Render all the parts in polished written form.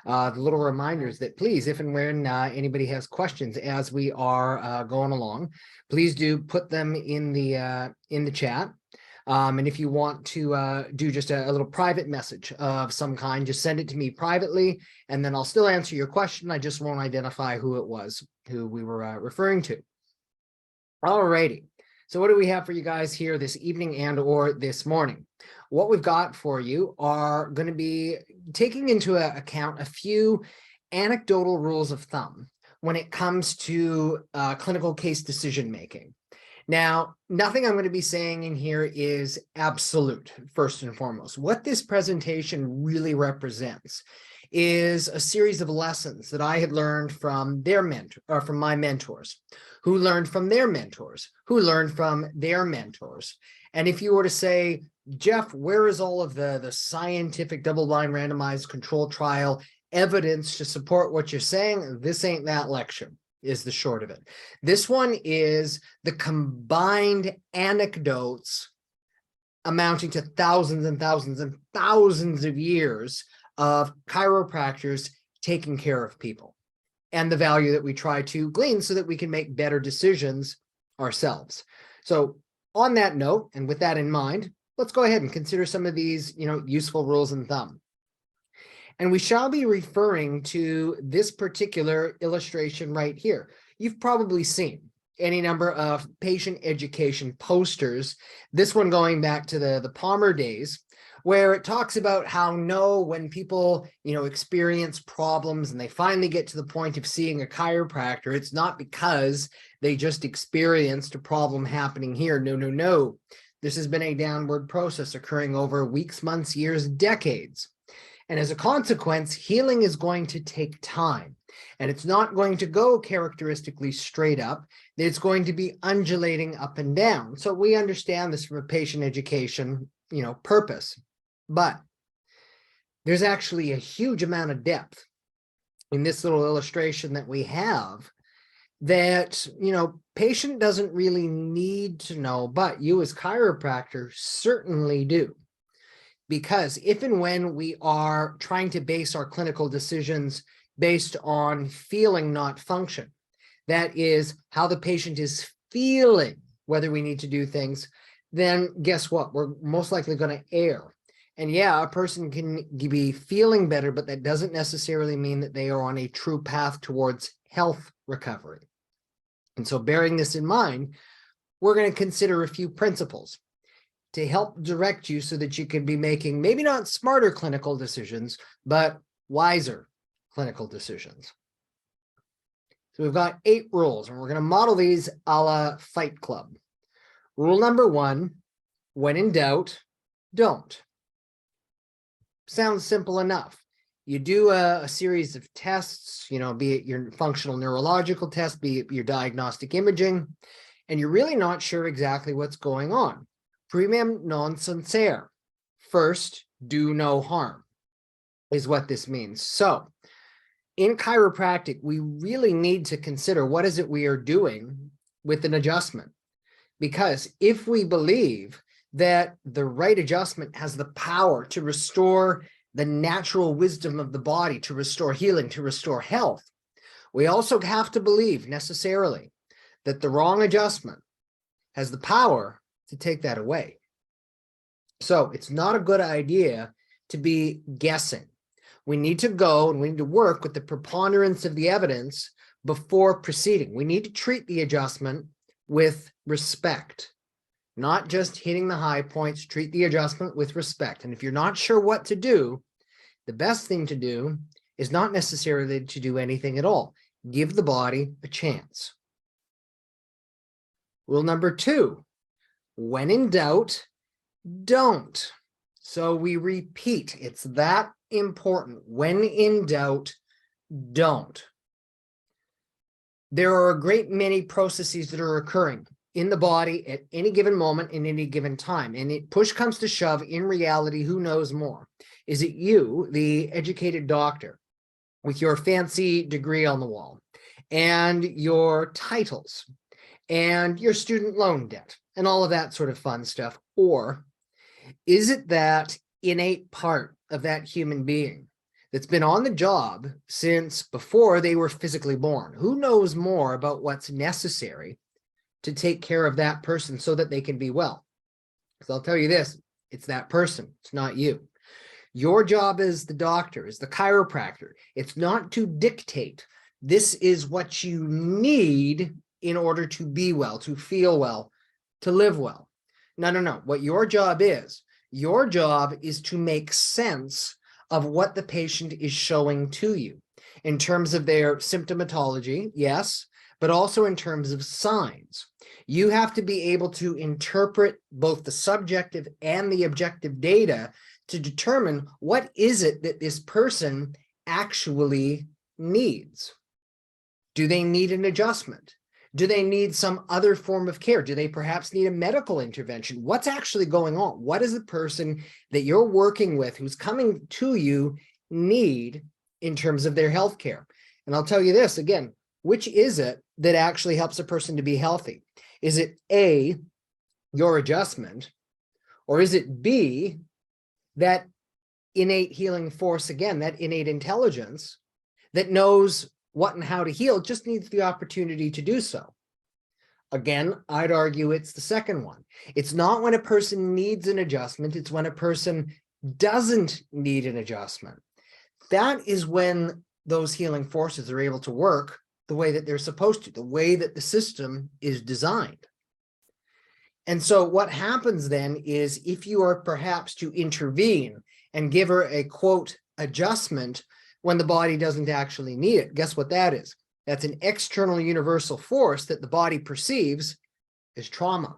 the little reminders that please, if and when anybody has questions as we are going along, please do put them in the chat. And if you want to do just a little private message of some kind, just send it to me privately, and then I'll still answer your question. I just won't identify who it was, who we were referring to. Alrighty. So what do we have for you guys here this evening and or this morning? What we've got for you are going to be taking into account a few anecdotal rules of thumb when it comes to clinical case decision making. Now, nothing I'm going to be saying in here is absolute, first and foremost. What this presentation really represents is a series of lessons that I had learned from their mentor, or from my mentors, who learned from their mentors, who learned from their mentors. And if you were to say, Jeff, where is all of the scientific double-blind randomized controlled trial evidence to support what you're saying? This ain't that lecture, is the short of it. This one is the combined anecdotes amounting to thousands and thousands and thousands of years of chiropractors taking care of people, and the value that we try to glean so that we can make better decisions ourselves. So on that note, and with that in mind, let's go ahead and consider some of these, useful rules of thumb. And we shall be referring to this particular illustration right here. You've probably seen any number of patient education posters, this one going back to the Palmer days, where it talks about how when people, experience problems and they finally get to the point of seeing a chiropractor, it's not because they just experienced a problem happening here. No. This has been a downward process occurring over weeks, months, years, decades. And as a consequence, healing is going to take time, and it's not going to go characteristically straight up. It's going to be undulating up and down. So we understand this from a patient education, purpose. But there's actually a huge amount of depth in this little illustration that we have that, patient doesn't really need to know, but you as chiropractor certainly do. Because if and when we are trying to base our clinical decisions based on feeling, not function, that is how the patient is feeling, whether we need to do things, then guess what? We're most likely going to err. And yeah, a person can be feeling better, but that doesn't necessarily mean that they are on a true path towards health recovery. And so bearing this in mind, we're going to consider a few principles to help direct you so that you can be making maybe not smarter clinical decisions, but wiser clinical decisions. So we've got 8 rules, and we're going to model these a la Fight Club. Rule number 1, when in doubt, don't. Sounds simple enough. You do a series of tests, be it your functional neurological test, be it your diagnostic imaging, and you're really not sure exactly what's going on. Primum non censere. First, do no harm, is what this means. So in chiropractic, we really need to consider what is it we are doing with an adjustment. Because if we believe that the right adjustment has the power to restore the natural wisdom of the body, to restore healing, to restore health, we also have to believe necessarily that the wrong adjustment has the power to take that away. So it's not a good idea to be guessing. We need to go and we need to work with the preponderance of the evidence before proceeding. We need to treat the adjustment with respect, not just hitting the high points. Treat the adjustment with respect. And if you're not sure what to do, the best thing to do is not necessarily to do anything at all. Give the body a chance. Rule number 2, when in doubt, don't. So we repeat, it's that important. When in doubt, don't. There are a great many processes that are occurring in the body at any given moment, in any given time. And push comes to shove, in reality, who knows more? Is it you, the educated doctor, with your fancy degree on the wall, and your titles, and your student loan debt, and all of that sort of fun stuff? Or is it that innate part of that human being that's been on the job since before they were physically born. Who knows more about what's necessary to take care of that person so that they can be well? Because I'll tell you this, it's that person, it's not you. Your job as the doctor, as the chiropractor, it's not to dictate, this is what you need in order to be well, to feel well, to live well. No, no, no. What your job is to make sense of what the patient is showing to you in terms of their symptomatology, yes, but also in terms of signs. You have to be able to interpret both the subjective and the objective data to determine what is it that this person actually needs. Do they need an adjustment? Do they need some other form of care? Do they perhaps need a medical intervention? What's actually going on? What does the person that you're working with who's coming to you need in terms of their health care? And I'll tell you this again, which is it that actually helps a person to be healthy? Is it A, your adjustment, or is it B, that innate healing force, again, that innate intelligence that knows what and how to heal, just needs the opportunity to do so? Again, I'd argue it's the second one. It's not when a person needs an adjustment, it's when a person doesn't need an adjustment. That is when those healing forces are able to work the way that they're supposed to, the way that the system is designed. And so what happens then is, if you are perhaps to intervene and give her a quote adjustment when the body doesn't actually need it, guess what that is? That's an external universal force that the body perceives as trauma.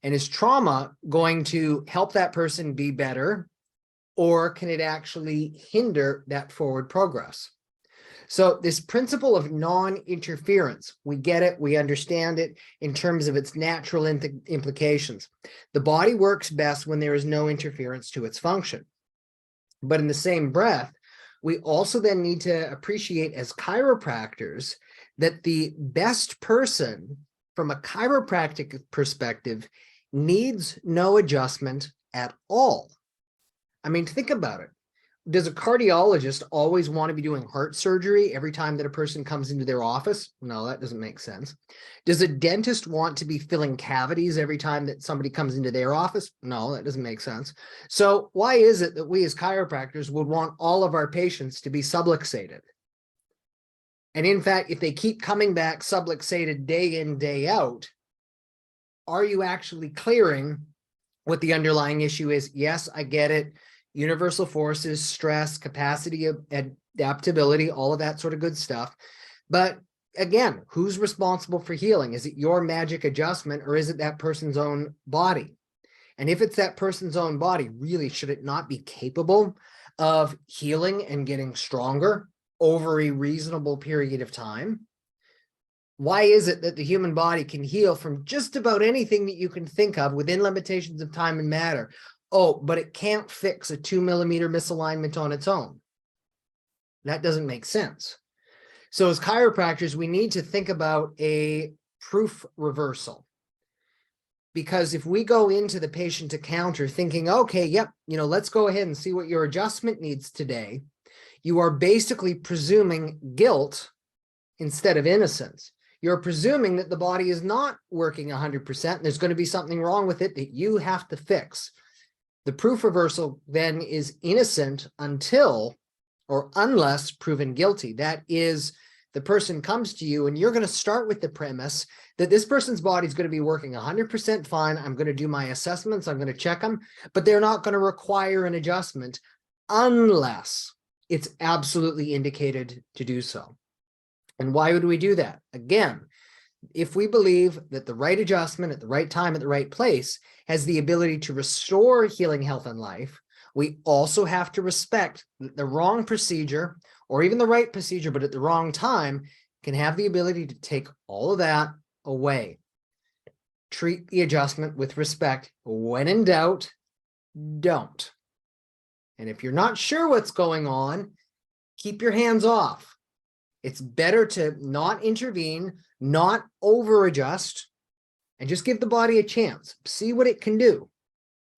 And is trauma going to help that person be better, or can it actually hinder that forward progress? So this principle of non-interference, we get it, we understand it in terms of its natural implications. The body works best when there is no interference to its function. But in the same breath, we also then need to appreciate as chiropractors that the best person from a chiropractic perspective needs no adjustment at all. I mean, think about it. Does a cardiologist always want to be doing heart surgery every time that a person comes into their office? No, that doesn't make sense. Does a dentist want to be filling cavities every time that somebody comes into their office? No, that doesn't make sense. So why is it that we as chiropractors would want all of our patients to be subluxated? And in fact, if they keep coming back subluxated day in, day out, are you actually clearing what the underlying issue is? Yes, I get it. Universal forces, stress, capacity of adaptability, all of that sort of good stuff. But again, who's responsible for healing? Is it your magic adjustment, or is it that person's own body? And if it's that person's own body, really, should it not be capable of healing and getting stronger over a reasonable period of time? Why is it that the human body can heal from just about anything that you can think of within limitations of time and matter? Oh, but it can't fix a 2 millimeter misalignment on its own. That doesn't make sense. So as chiropractors, we need to think about a proof reversal. Because if we go into the patient encounter thinking, okay, yep, let's go ahead and see what your adjustment needs today, you are basically presuming guilt instead of innocence. You're presuming that the body is not working 100%, and there's going to be something wrong with it that you have to fix. The proof reversal then is innocent until or unless proven guilty. That is, the person comes to you and you're going to start with the premise that this person's body is going to be working 100% fine. I'm going to do my assessments. I'm going to check them, but they're not going to require an adjustment unless it's absolutely indicated to do so. And why would we do that? Again, if we believe that the right adjustment at the right time at the right place has the ability to restore healing, health, and life, we also have to respect that the wrong procedure, or even the right procedure, but at the wrong time, can have the ability to take all of that away. Treat the adjustment with respect. When in doubt, don't. And if you're not sure what's going on, keep your hands off. It's better to not intervene, not over adjust, and just give the body a chance. See what it can do.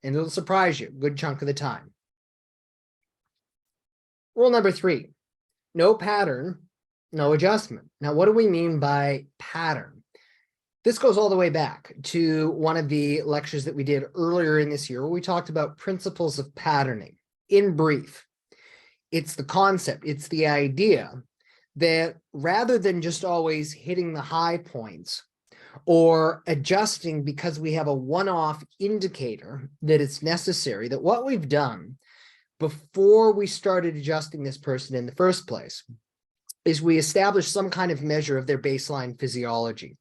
And it'll surprise you a good chunk of the time. Rule number 3, no pattern, no adjustment. Now, what do we mean by pattern? This goes all the way back to one of the lectures that we did earlier in this year, where we talked about principles of patterning. In brief, it's the concept, it's the idea that rather than just always hitting the high points or adjusting because we have a one-off indicator that it's necessary, that what we've done before we started adjusting this person in the first place is we established some kind of measure of their baseline physiology,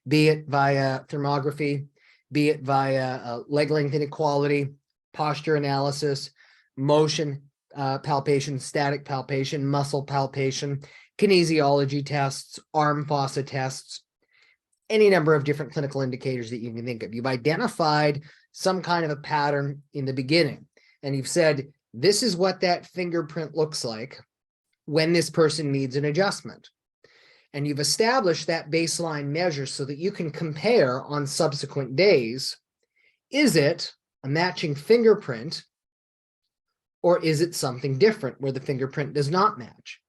be it via thermography, be it via leg length inequality, posture analysis, motion palpation, static palpation, muscle palpation, kinesiology tests, arm fossa tests, any number of different clinical indicators that you can think of. You've identified some kind of a pattern in the beginning, and you've said, this is what that fingerprint looks like when this person needs an adjustment. And you've established that baseline measure so that you can compare on subsequent days. Is it a matching fingerprint, or is it something different where the fingerprint does not match?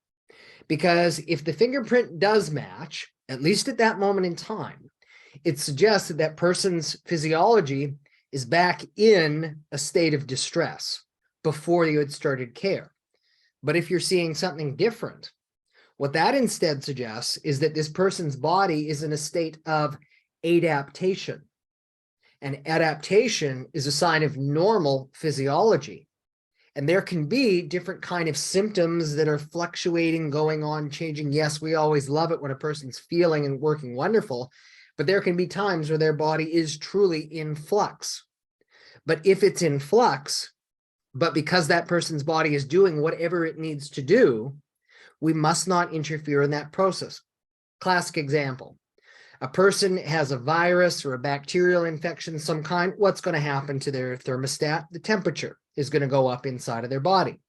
Because if the fingerprint does match, at least at that moment in time, it suggests that that person's physiology is back in a state of distress before you had started care. But if you're seeing something different, what that instead suggests is that this person's body is in a state of adaptation. And adaptation is a sign of normal physiology. And there can be different kind of symptoms that are fluctuating, going on, changing. Yes, we always love it when a person's feeling and working wonderful, but there can be times where their body is truly in flux. But if it's in flux, but because that person's body is doing whatever it needs to do, we must not interfere in that process. Classic example. A person has a virus or a bacterial infection, some kind, what's going to happen to their thermostat? The temperature is going to go up inside of their body.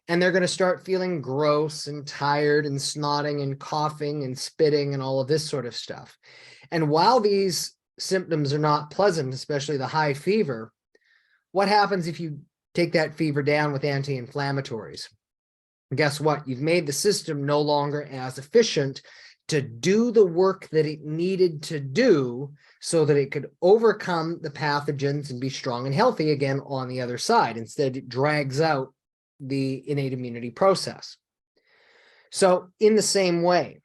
And they're going to start feeling gross and tired and snotting and coughing and spitting and all of this sort of stuff. And while these symptoms are not pleasant, especially the high fever, what happens if you take that fever down with anti-inflammatories? Guess what? You've made the system no longer as efficient to do the work that it needed to do so that it could overcome the pathogens and be strong and healthy again on the other side. Instead, it drags out the innate immunity process. So in the same way,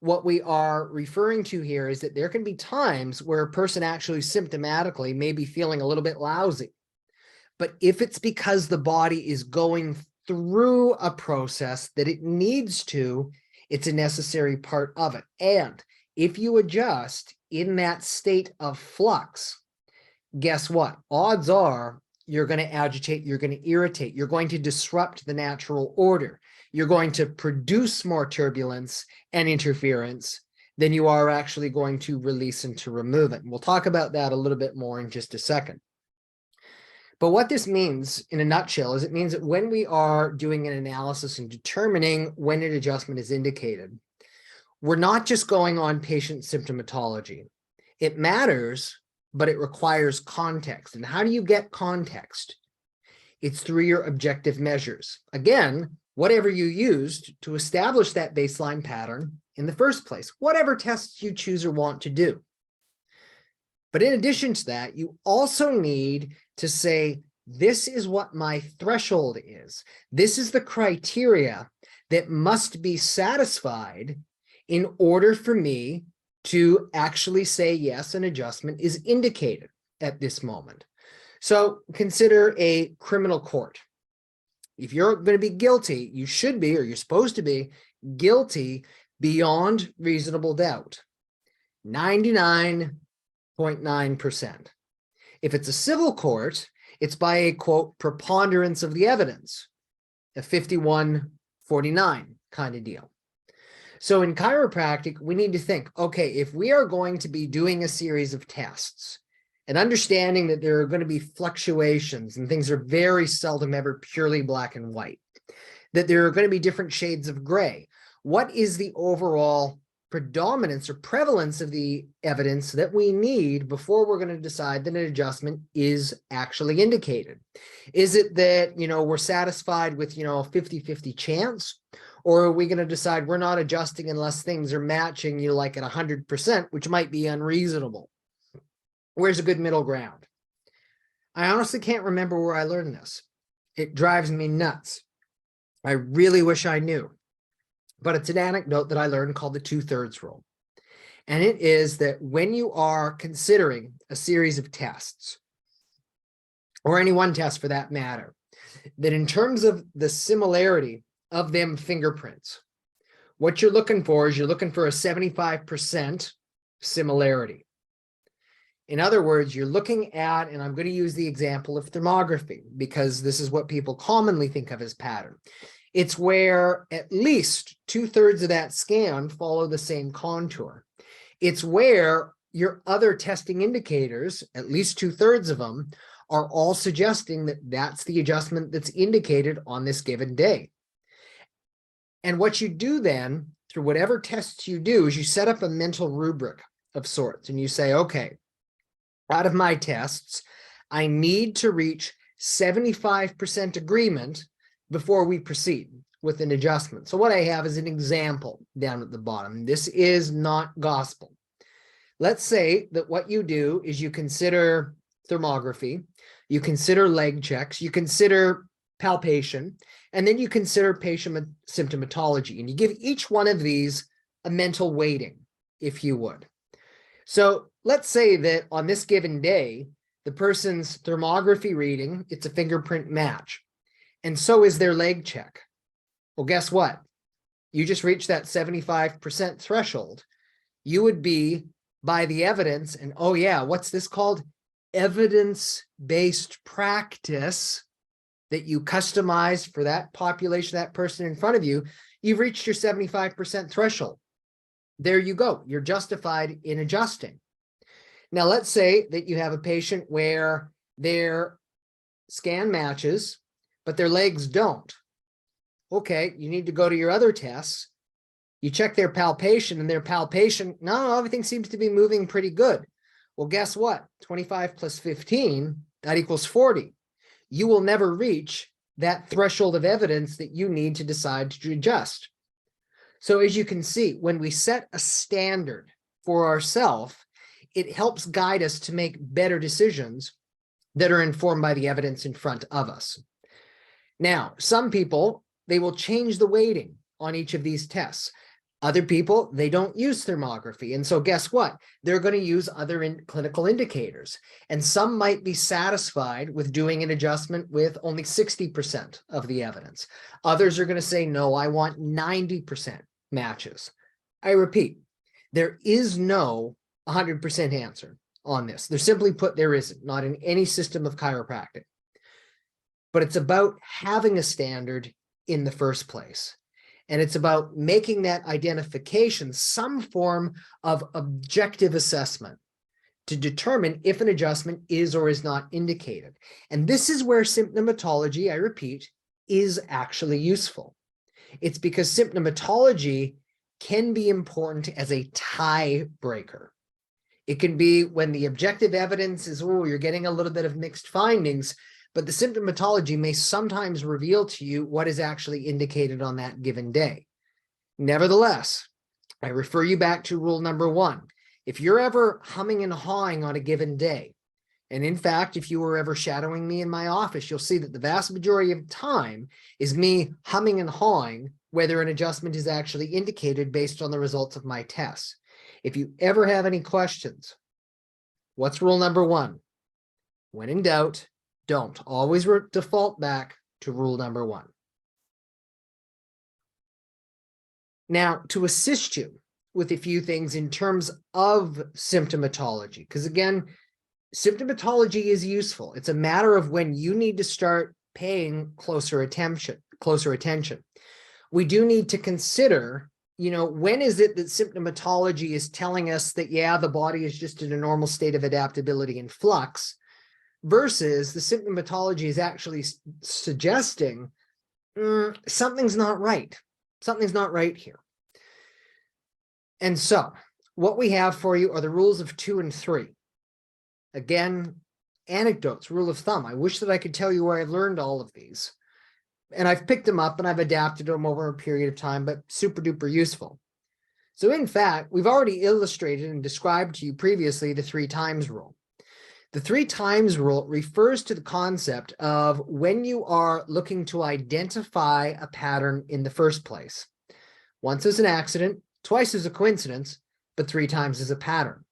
what we are referring to here is that there can be times where a person actually symptomatically may be feeling a little bit lousy. But if it's because the body is going through a process that it needs to, it's a necessary part of it. And if you adjust in that state of flux, guess what? Odds are you're going to agitate, you're going to irritate, you're going to disrupt the natural order. You're going to produce more turbulence and interference than you are actually going to release and to remove it. And we'll talk about that a little bit more in just a second. But what this means in a nutshell is it means that when we are doing an analysis and determining when an adjustment is indicated, we're not just going on patient symptomatology. It matters, but it requires context. And how do you get context? It's through your objective measures. Again, whatever you used to establish that baseline pattern in the first place, whatever tests you choose or want to do. But in addition to that, you also need to say, this is what my threshold is. This is the criteria that must be satisfied in order for me to actually say, yes, an adjustment is indicated at this moment. So consider a criminal court. If you're going to be guilty, you should be, or you're supposed to be, guilty beyond reasonable doubt. 99.9%. If it's a civil court, it's by a, quote, preponderance of the evidence, a 51-49 kind of deal. So in chiropractic, we need to think, okay, if we are going to be doing a series of tests and understanding that there are going to be fluctuations and things are very seldom ever purely black and white, that there are going to be different shades of gray, what is the overall predominance or prevalence of the evidence that we need before we're going to decide that an adjustment is actually indicated? Is it that, we're satisfied with, a 50-50 chance? Or are we going to decide we're not adjusting unless things are matching, like at 100%, which might be unreasonable? Where's a good middle ground? I honestly can't remember where I learned this. It drives me nuts. I really wish I knew. But it's an anecdote that I learned called the 2/3 rule. And it is that when you are considering a series of tests, or any one test for that matter, that in terms of the similarity of them fingerprints, what you're looking for is you're looking for a 75% similarity. In other words, you're looking at, and I'm going to use the example of thermography because this is what people commonly think of as pattern. It's where at least 2/3 of that scan follow the same contour. It's where your other testing indicators, at least 2/3 of them, are all suggesting that that's the adjustment that's indicated on this given day. And what you do then, through whatever tests you do, is you set up a mental rubric of sorts, and you say, okay, out of my tests, I need to reach 75% agreement before we proceed with an adjustment. So what I have is an example down at the bottom. This is not gospel. Let's say that what you do is you consider thermography, you consider leg checks, you consider palpation, and then you consider patient symptomatology, and you give each one of these a mental weighting, if you would. So let's say that on this given day, the person's thermography reading, it's a fingerprint match. And so is their leg check. Well, guess what? You just reached that 75% threshold. You would be, by the evidence, and oh yeah, what's this called? Evidence-based practice that you customize for that population, that person in front of you, you've reached your 75% threshold. There you go. You're justified in adjusting. Now, let's say that you have a patient where their scan matches, but their legs don't. Okay, you need to go to your other tests. You check their palpation, and their palpation, no, everything seems to be moving pretty good. Well, guess what? 25 plus 15, that equals 40. You will never reach that threshold of evidence that you need to decide to adjust. So as you can see, when we set a standard for ourselves, it helps guide us to make better decisions that are informed by the evidence in front of us. Now, some people, they will change the weighting on each of these tests. Other people, they don't use thermography. And so guess what? They're going to use other clinical indicators. And some might be satisfied with doing an adjustment with only 60% of the evidence. Others are going to say, no, I want 90% matches. I repeat, there is no 100% answer on this. They're simply put, there isn't, not in any system of chiropractic. But it's about having a standard in the first place. And it's about making that identification some form of objective assessment to determine if an adjustment is or is not indicated. And this is where symptomatology, I repeat, is actually useful. It's because symptomatology can be important as a tiebreaker. It can be when the objective evidence is, oh, you're getting a little bit of mixed findings, but the symptomatology may sometimes reveal to you what is actually indicated on that given day. Nevertheless, I refer you back to rule number 1. If you're ever humming and hawing on a given day, and in fact, if you were ever shadowing me in my office, you'll see that the vast majority of time is me humming and hawing whether an adjustment is actually indicated based on the results of my tests. If you ever have any questions, what's rule number 1? When in doubt, don't. Always default back to rule number 1. Now, to assist you with a few things in terms of symptomatology, because again, symptomatology is useful. It's a matter of when you need to start paying closer attention. We do need to consider, when is it that symptomatology is telling us that, yeah, the body is just in a normal state of adaptability and flux, versus the symptomatology is actually suggesting something's not right. Something's not right here. And so what we have for you are the rules of 2 and 3. Again, anecdotes, rule of thumb. I wish that I could tell you where I've learned all of these. And I've picked them up and I've adapted them over a period of time, but super duper useful. So in fact, we've already illustrated and described to you previously the 3 times rule. The 3 times rule refers to the concept of when you are looking to identify a pattern in the first place. Once is an accident, twice is a coincidence, but 3 times is a pattern.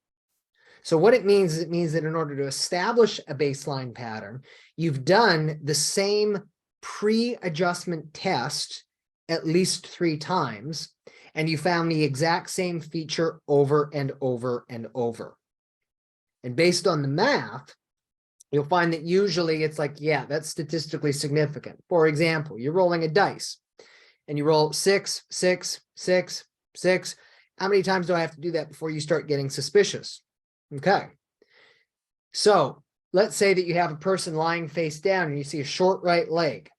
So what it means is it means that in order to establish a baseline pattern, you've done the same pre-adjustment test at least 3 times, and you found the exact same feature over and over and over. And based on the math, you'll find that usually it's like, yeah, that's statistically significant. For example, you're rolling a dice and you roll 6, 6, 6, 6. How many times do I have to do that before you start getting suspicious? Okay. So let's say that you have a person lying face down and you see a short right leg.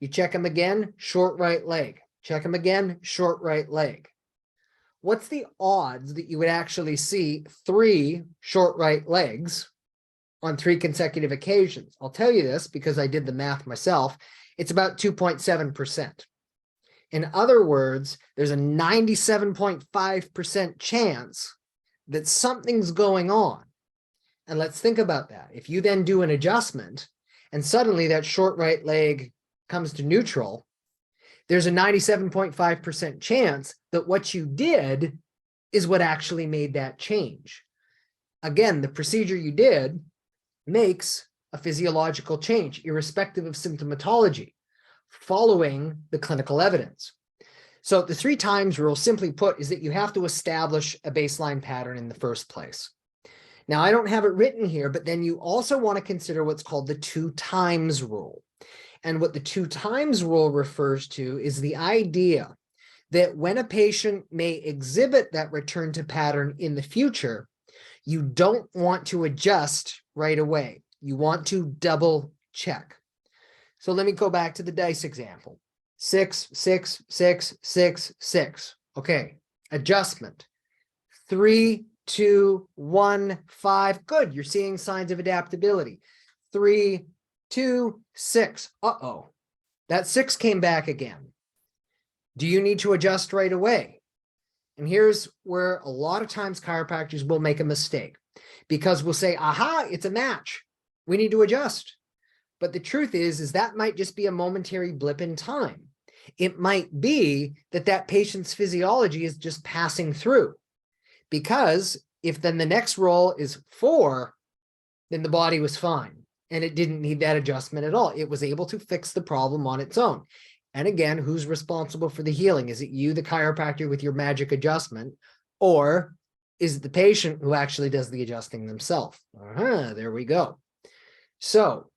You check him again, short right leg. Check him again, short right leg. What's the odds that you would actually see 3 short right legs on 3 consecutive occasions? I'll tell you this because I did the math myself. It's about 2.7%. In other words, there's a 97.5% chance that something's going on. And let's think about that. If you then do an adjustment and suddenly that short right leg comes to neutral, there's a 97.5% chance that what you did is what actually made that change. Again, the procedure you did makes a physiological change, irrespective of symptomatology, following the clinical evidence. So the 3 times rule, simply put, is that you have to establish a baseline pattern in the first place. Now, I don't have it written here, but then you also want to consider what's called the 2 times rule. And what the 2 times rule refers to is the idea that when a patient may exhibit that return to pattern in the future, you don't want to adjust right away. You want to double check. So let me go back to the dice example. 6, 6, 6, 6, 6. Okay, adjustment. 3, 2, 1, 5. Good, you're seeing signs of adaptability. 3, 2, 6. Uh-oh, that 6 came back again. Do you need to adjust right away? And here's where a lot of times chiropractors will make a mistake, because we'll say, aha, it's a match. We need to adjust. But the truth is that might just be a momentary blip in time. It might be that that patient's physiology is just passing through, because if then the next roll is 4, then the body was fine and it didn't need that adjustment at all. It was able to fix the problem on its own. And again, who's responsible for the healing? Is it you, the chiropractor, with your magic adjustment, or is it the patient who actually does the adjusting themselves? There we go. So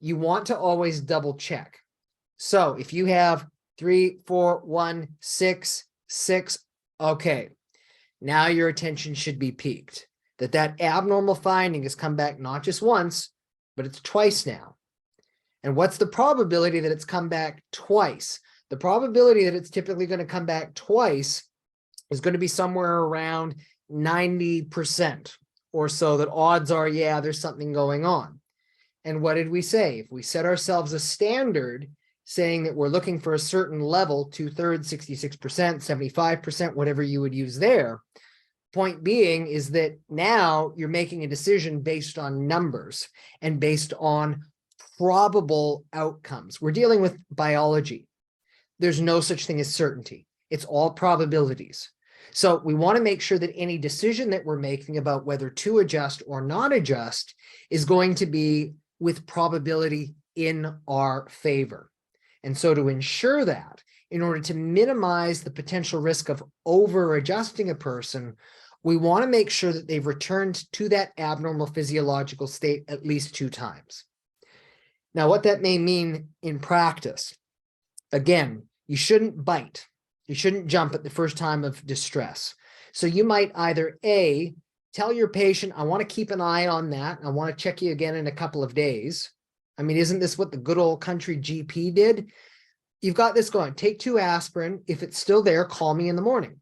you want to always double check. So if you have 3, 4, 1, 6, 6, okay, now your attention should be piqued. That abnormal finding has come back not just once, but it's twice now. And what's the probability that it's come back twice? The probability that it's typically going to come back twice is going to be somewhere around 90% or so, that odds are, yeah, there's something going on. And what did we say? If we set ourselves a standard saying that we're looking for a certain level, 2/3, 66%, 75%, whatever you would use there, point being is that now you're making a decision based on numbers and based on probable outcomes. We're dealing with biology. There's no such thing as certainty. It's all probabilities. So we want to make sure that any decision that we're making about whether to adjust or not adjust is going to be with probability in our favor. And so to ensure that, in order to minimize the potential risk of over adjusting a person, we want to make sure that they've returned to that abnormal physiological state at least 2 times. Now, what that may mean in practice, again, you shouldn't bite. You shouldn't jump at the first time of distress. So you might either A, tell your patient, I want to keep an eye on that. I want to check you again in a couple of days. I mean, isn't this what the good old country GP did? You've got this going. Take 2 aspirin. If it's still there, call me in the morning.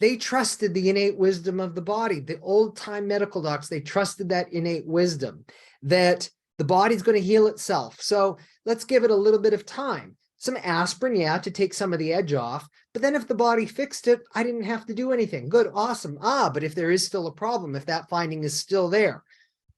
They trusted the innate wisdom of the body. The old time medical docs, they trusted that innate wisdom that the body's going to heal itself. So let's give it a little bit of time. Some aspirin, yeah, to take some of the edge off. But then if the body fixed it, I didn't have to do anything. Good, awesome. But if there is still a problem, if that finding is still there,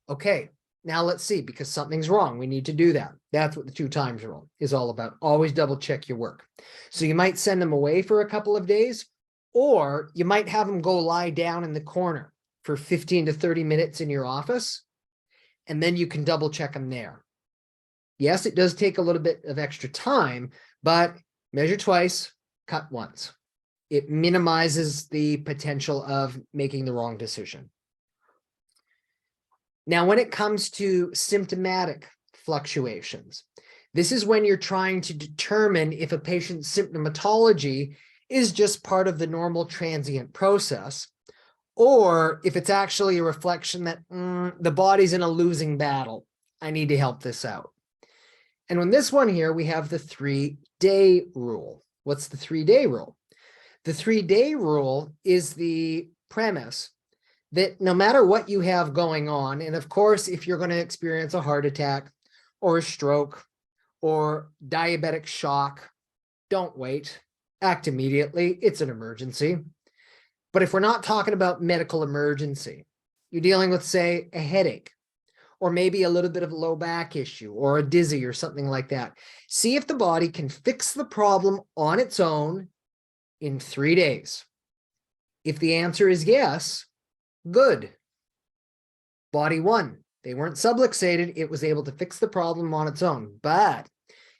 okay, now let's see, because something's wrong. We need to do that. That's what the 2 times rule is all about. Always double check your work. So you might send them away for a couple of days, or you might have them go lie down in the corner for 15 to 30 minutes in your office, and then you can double check them there. Yes, it does take a little bit of extra time, but measure twice, cut once. It minimizes the potential of making the wrong decision. Now, when it comes to symptomatic fluctuations, this is when you're trying to determine if a patient's symptomatology is just part of the normal transient process, or if it's actually a reflection that the body's in a losing battle. I need to help this out. And on this one here, we have the 3-day rule. What's the 3-day rule? The 3-day rule is the premise that no matter what you have going on, and of course, if you're going to experience a heart attack or a stroke or diabetic shock, don't wait. Act immediately. It's an emergency. But if we're not talking about medical emergency, you're dealing with, say, a headache, or maybe a little bit of a low back issue or a dizzy or something like that. See if the body can fix the problem on its own in 3 days. If the answer is yes, good. Body won. They weren't subluxated. It was able to fix the problem on its own. But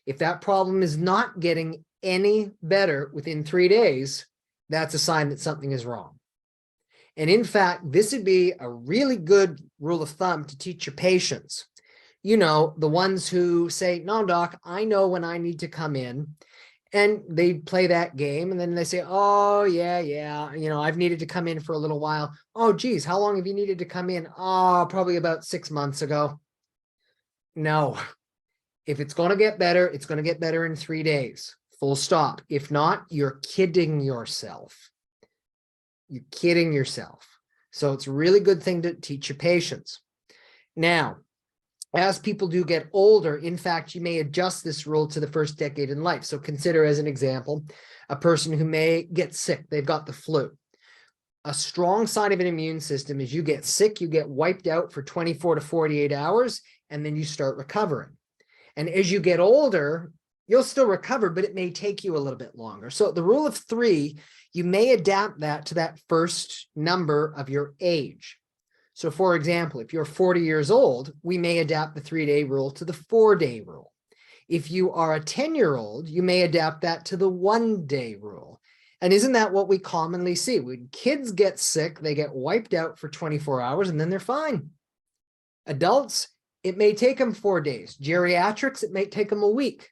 if that problem is not getting any better within 3 days, that's a sign that something is wrong. And in fact, this would be a really good rule of thumb to teach your patients. You know, the ones who say, no, doc, I know when I need to come in. And they play that game, and then they say, oh, yeah, you know, I've needed to come in for a little while. Oh, geez, how long have you needed to come in? Oh, probably about 6 months ago. No, if it's going to get better, it's going to get better in 3 days. Full stop. If not, you're kidding yourself. You're kidding yourself. So it's a really good thing to teach your patients. Now, as people do get older, in fact, you may adjust this rule to the first decade in life. So consider, as an example, a person who may get sick. They've got the flu. A strong sign of an immune system is you get sick, you get wiped out for 24 to 48 hours, and then you start recovering. And as you get older, you'll still recover, but it may take you a little bit longer. So the rule of 3, you may adapt that to that first number of your age. So for example, if you're 40 years old, we may adapt the 3-day rule to the 4-day rule. If you are a 10-year-old, you may adapt that to the 1-day rule. And isn't that what we commonly see? When kids get sick, they get wiped out for 24 hours and then they're fine. Adults, it may take them 4 days. Geriatrics, it may take them a week.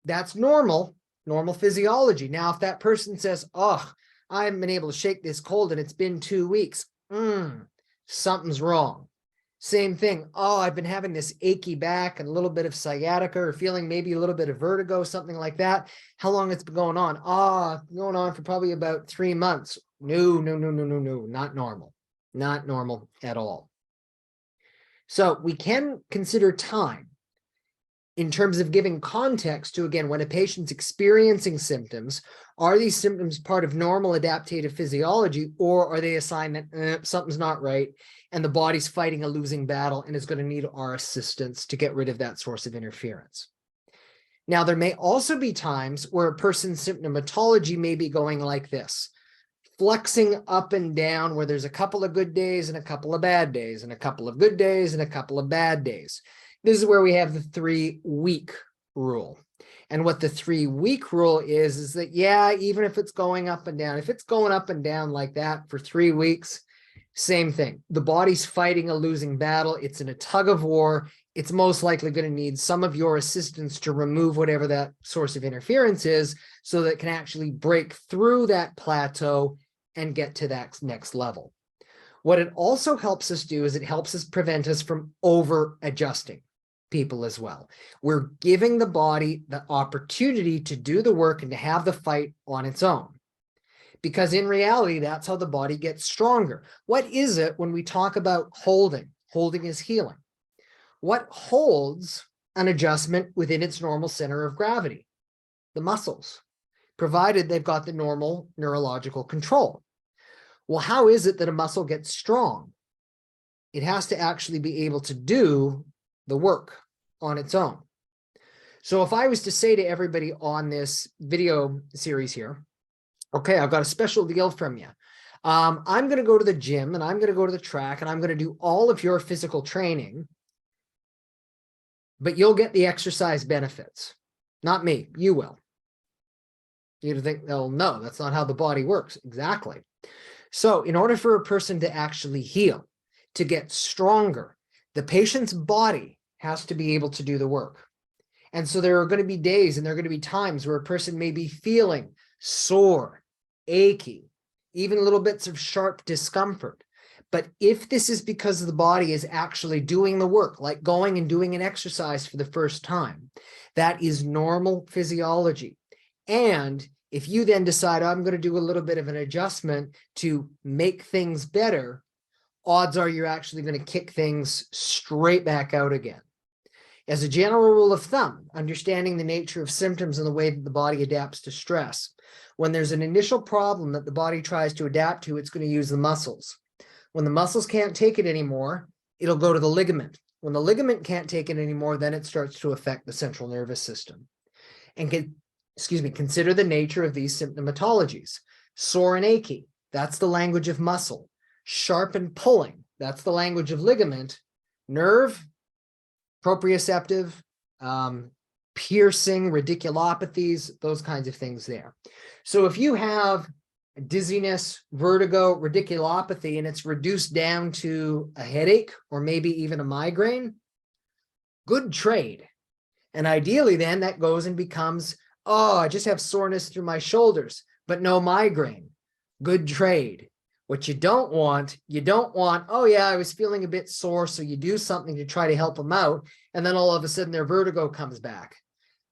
That's normal physiology. Now, if that person says, oh, I haven't been able to shake this cold and it's been 2 weeks, something's wrong. Same thing. Oh, I've been having this achy back and a little bit of sciatica, or feeling maybe a little bit of vertigo, something like that. How long it's been going on? Going on for probably about 3 months. No, not normal. Not normal at all. So we can consider time in terms of giving context to, again, when a patient's experiencing symptoms, are these symptoms part of normal adaptive physiology, or are they a sign that something's not right and the body's fighting a losing battle and is going to need our assistance to get rid of that source of interference? Now, there may also be times where a person's symptomatology may be going like this, flexing up and down, where there's a couple of good days and a couple of bad days, and a couple of good days and a couple of bad days. This is where we have the 3-week rule. And what the 3-week rule is that, yeah, even if it's going up and down, if it's going up and down like that for 3 weeks, same thing. The body's fighting a losing battle. It's in a tug of war. It's most likely going to need some of your assistance to remove whatever that source of interference is, so that it can actually break through that plateau and get to that next level. What it also helps us do is it helps us prevent us from over adjusting people as well. We're giving the body the opportunity to do the work and to have the fight on its own. because in reality, that's how the body gets stronger. What is it when we talk about holding? Holding is healing. What holds an adjustment within its normal center of gravity? The muscles, provided they've got the normal neurological control. Well, how is it that a muscle gets strong? It has to actually be able to do the work on its own. So if I was to say to everybody on this video series here, okay, I've got a special deal from you. I'm going to go to the gym and I'm going to go to the track and I'm going to do all of your physical training, but you'll get the exercise benefits. Not me, you will. You'd think, oh, no, that's not how the body works. Exactly. So in order for a person to actually heal, to get stronger, the patient's body has to be able to do the work. And so there are going to be days and there are going to be times where a person may be feeling sore, achy, even little bits of sharp discomfort. But if this is because the body is actually doing the work, like going and doing an exercise for the first time, that is normal physiology. And if you then decide, I'm going to do a little bit of an adjustment to make things better, odds are you're actually going to kick things straight back out again. As a general rule of thumb, understanding the nature of symptoms and the way that the body adapts to stress, when there's an initial problem that the body tries to adapt to, it's going to use the muscles. When the muscles can't take it anymore, it'll go to the ligament. When the ligament can't take it anymore, then it starts to affect the central nervous system. And consider the nature of these symptomatologies. Sore and achy, that's the language of muscle. Sharp and pulling, that's the language of ligament. Nerve, proprioceptive, piercing, radiculopathies, those kinds of things there. So if you have dizziness, vertigo, radiculopathy, and it's reduced down to a headache or maybe even a migraine, good trade. And ideally then that goes and becomes, oh, I just have soreness through my shoulders, but no migraine. Good trade. What you don't want, oh yeah, I was feeling a bit sore, so you do something to try to help them out, and then all of a sudden their vertigo comes back.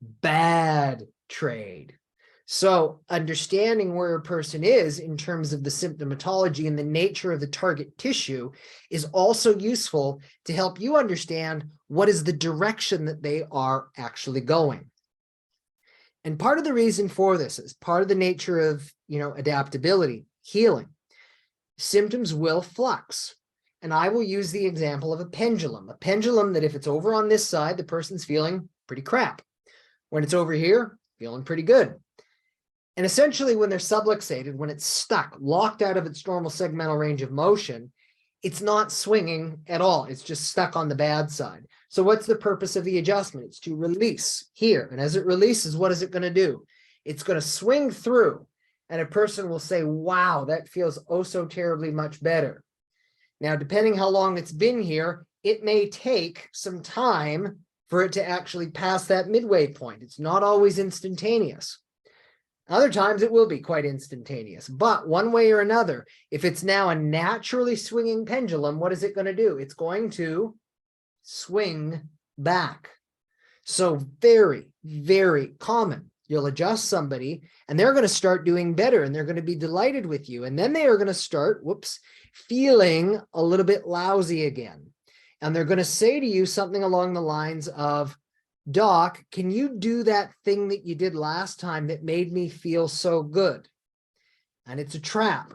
Bad trade. So understanding where a person is in terms of the symptomatology and the nature of the target tissue is also useful to help you understand what is the direction that they are actually going. And part of the reason for this is part of the nature of, adaptability, healing. Symptoms will flux. And I will use the example of a pendulum that if it's over on this side, the person's feeling pretty crap. When it's over here, feeling pretty good. And essentially when they're subluxated, when it's stuck, locked out of its normal segmental range of motion, it's not swinging at all. It's just stuck on the bad side. So what's the purpose of the adjustment? It's to release here. And as it releases, what is it going to do? It's going to swing through. And a person will say, wow, that feels oh so terribly much better. Now, depending how long it's been here, it may take some time for it to actually pass that midway point. It's not always instantaneous. Other times it will be quite instantaneous. But one way or another, if it's now a naturally swinging pendulum, what is it going to do? It's going to swing back. So very, very common. You'll adjust somebody and they're going to start doing better and they're going to be delighted with you. And then they are going to start, feeling a little bit lousy again. And they're going to say to you something along the lines of, Doc, can you do that thing that you did last time that made me feel so good? And it's a trap.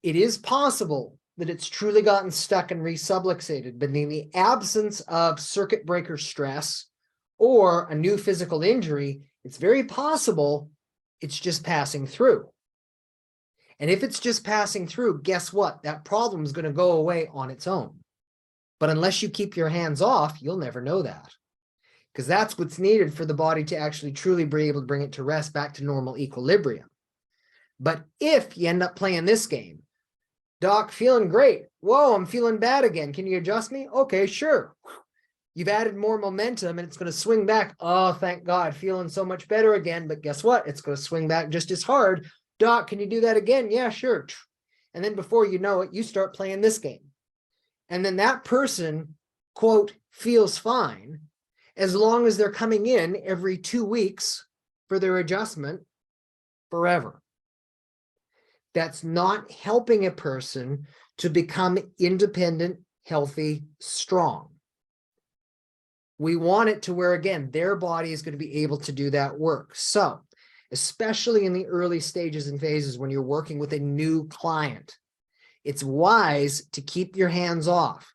It is possible that it's truly gotten stuck and resubluxated, but in the absence of circuit breaker stress or a new physical injury, it's very possible it's just passing through. And if it's just passing through, guess what? That problem is going to go away on its own. But unless you keep your hands off, you'll never know that. Because that's what's needed for the body to actually truly be able to bring it to rest back to normal equilibrium. But if you end up playing this game, Doc, feeling great. Whoa, I'm feeling bad again. Can you adjust me? Okay, sure. You've added more momentum and it's going to swing back. Oh, thank God, feeling so much better again. But guess what? It's going to swing back just as hard. Doc, can you do that again? Yeah, sure. And then before you know it, you start playing this game. And then that person, quote, feels fine as long as they're coming in every 2 weeks for their adjustment forever. that's not helping a person to become independent, healthy, strong. We want it to where, again, their body is going to be able to do that work. So, especially in the early stages and phases when you're working with a new client, it's wise to keep your hands off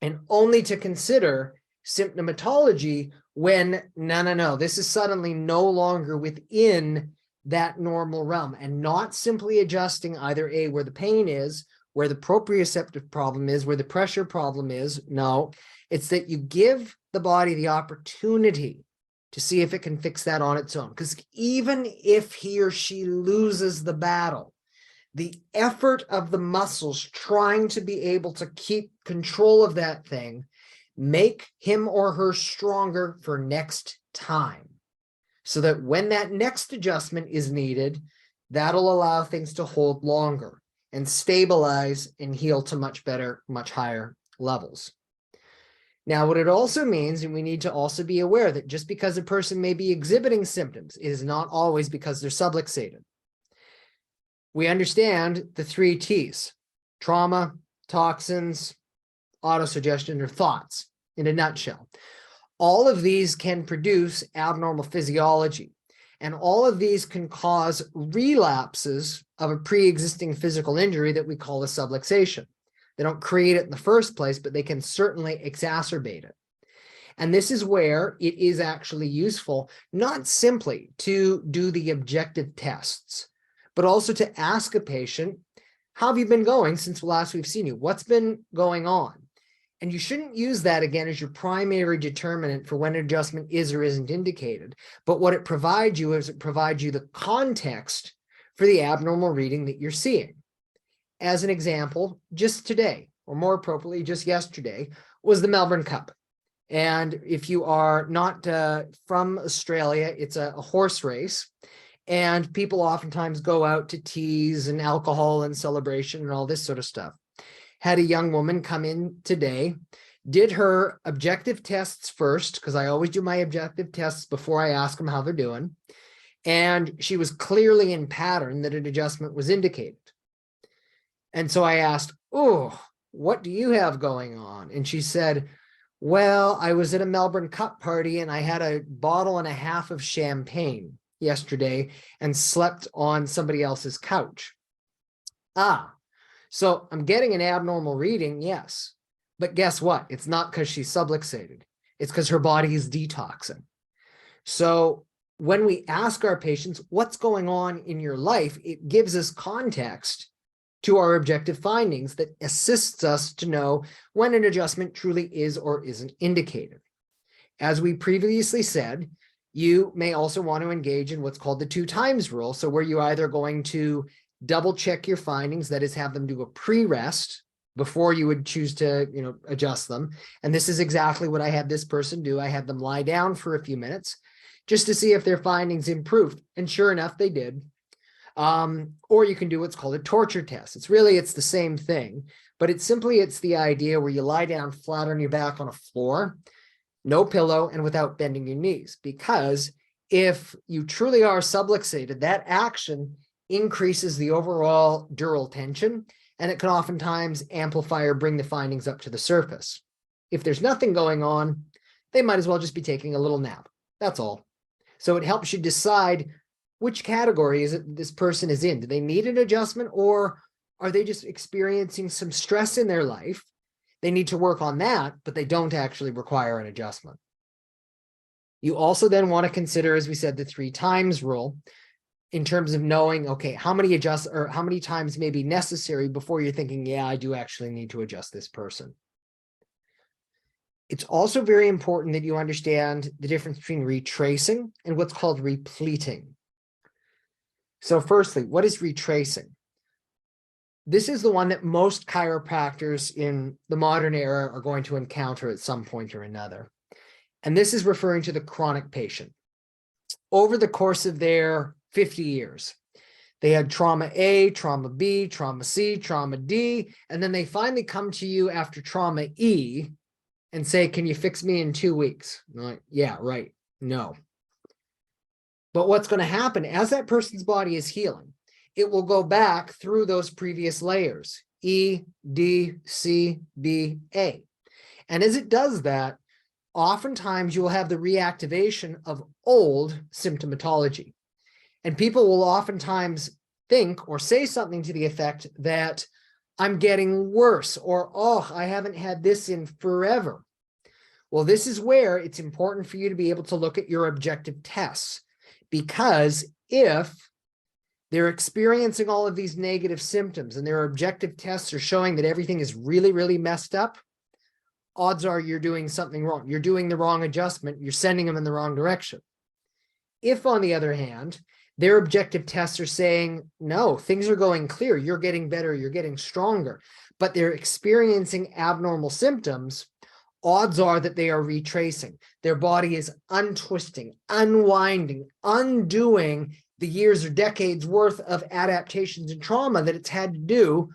and only to consider symptomatology when, no, this is suddenly no longer within that normal realm, and not simply adjusting either A, where the pain is, where the proprioceptive problem is, where the pressure problem is. No, it's that you give the body the opportunity to see if it can fix that on its own. Because even if he or she loses the battle, the effort of the muscles trying to be able to keep control of that thing make him or her stronger for next time, so that when that next adjustment is needed, that'll allow things to hold longer and stabilize and heal to much better, much higher levels. Now, what it also means, and we need to also be aware that just because a person may be exhibiting symptoms, it is not always because they're subluxated. We understand the 3 T's: trauma, toxins, autosuggestion, or thoughts, in a nutshell. All of these can produce abnormal physiology, and all of these can cause relapses of a pre-existing physical injury that we call a subluxation. They don't create it in the first place, but they can certainly exacerbate it. And this is where it is actually useful, not simply to do the objective tests, but also to ask a patient, how have you been going since last we've seen you? What's been going on? And you shouldn't use that, again, as your primary determinant for when an adjustment is or isn't indicated. But what it provides you is it provides you the context for the abnormal reading that you're seeing. As an example, just today, or more appropriately, just yesterday, was the Melbourne Cup. And if you are not from Australia, it's a horse race. And people oftentimes go out to teas and alcohol and celebration and all this sort of stuff. Had a young woman come in today, did her objective tests first, because I always do my objective tests before I ask them how they're doing. And she was clearly in pattern that an adjustment was indicated. And so I asked, oh, what do you have going on? And she said, well, I was at a Melbourne Cup party and I had a bottle and a half of champagne yesterday and slept on somebody else's couch. So I'm getting an abnormal reading, yes. But guess what? It's not because she's subluxated. It's because her body is detoxing. So when we ask our patients, what's going on in your life, it gives us context to our objective findings that assists us to know when an adjustment truly is or isn't indicated. As we previously said, you may also want to engage in what's called the 2 times rule. So where you're either going to double check your findings, that is, have them do a pre-rest before you would choose to, adjust them. And this is exactly what I had this person do. I had them lie down for a few minutes just to see if their findings improved. And sure enough, they did. Or you can do what's called a torture test. It's the same thing, but it's the idea where you lie down flat on your back on a floor, no pillow, and without bending your knees. Because if you truly are subluxated, that action increases the overall dural tension, and it can oftentimes amplify or bring the findings up to the surface. If there's nothing going on, they might as well just be taking a little nap. That's all. So it helps you decide which category is it this person is in. Do they need an adjustment, or are they just experiencing some stress in their life? They need to work on that, but they don't actually require an adjustment. You also then want to consider, as we said, the 3 times rule in terms of knowing, okay, how many times may be necessary before you're thinking, yeah, I do actually need to adjust this person. It's also very important that you understand the difference between retracing and what's called repleting. So firstly, what is retracing? This is the one that most chiropractors in the modern era are going to encounter at some point or another. And this is referring to the chronic patient. Over the course of their 50 years, they had trauma A, trauma B, trauma C, trauma D, and then they finally come to you after trauma E and say, can you fix me in 2 weeks? I'm like, yeah, right. No. But what's going to happen as that person's body is healing it will go back through those previous layers, E, D, C, B, A. And as it does that, oftentimes you will have the reactivation of old symptomatology. And people will oftentimes think or say something to the effect that I'm getting worse, or, oh, I haven't had this in forever. Well, this is where it's important for you to be able to look at your objective tests, because if they're experiencing all of these negative symptoms and their objective tests are showing that everything is really, really messed up, odds are you're doing something wrong. You're doing the wrong adjustment. You're sending them in the wrong direction. If, on the other hand, their objective tests are saying, no, things are going clear, you're getting better, you're getting stronger, but they're experiencing abnormal symptoms, odds are that they are retracing. Their body is untwisting, unwinding, undoing the years or decades worth of adaptations and trauma that it's had to do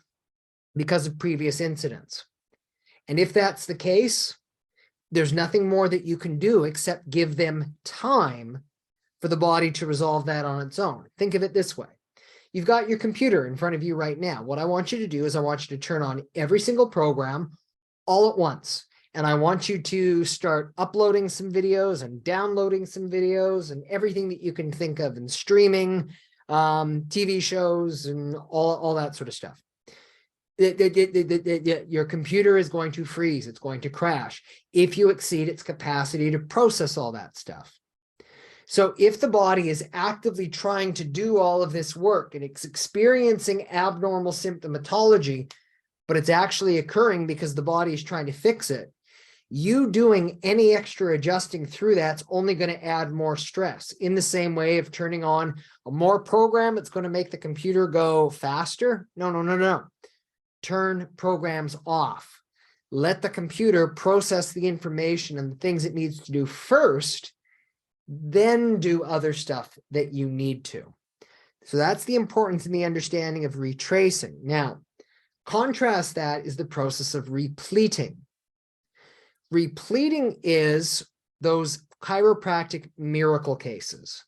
because of previous incidents. And if that's the case, there's nothing more that you can do except give them time for the body to resolve that on its own. Think of it this way. You've got your computer in front of you right now. What I want you to do is I want you to turn on every single program all at once. And I want you to start uploading some videos and downloading some videos and everything that you can think of, and streaming, TV shows and all that sort of stuff. Your computer is going to freeze. It's going to crash if you exceed its capacity to process all that stuff. So if the body is actively trying to do all of this work and it's experiencing abnormal symptomatology, but it's actually occurring because the body is trying to fix it, you doing any extra adjusting through that's only going to add more stress. In the same way of turning on a more program, it's going to make the computer go faster. No. Turn programs off. Let the computer process the information and the things it needs to do first, then do other stuff that you need to. So that's the importance in the understanding of retracing. Now, contrast that is the process of repleting. Repleting is those chiropractic miracle cases.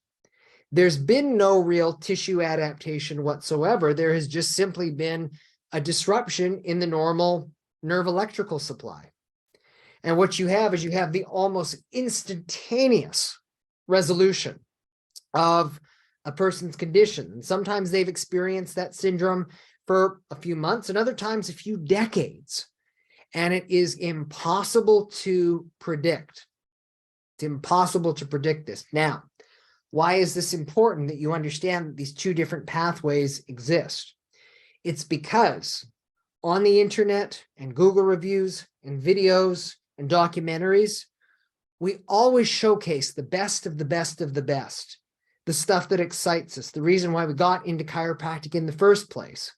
There's been no real tissue adaptation whatsoever. There has just simply been a disruption in the normal nerve electrical supply. And what you have is you have the almost instantaneous resolution of a person's condition. And sometimes they've experienced that syndrome for a few months and other times a few decades. And it is impossible to predict. It's impossible to predict this. Now, why is this important that you understand that these two different pathways exist? It's because on the internet and Google reviews and videos and documentaries, we always showcase the best of the best of the best, the stuff that excites us, the reason why we got into chiropractic in the first place.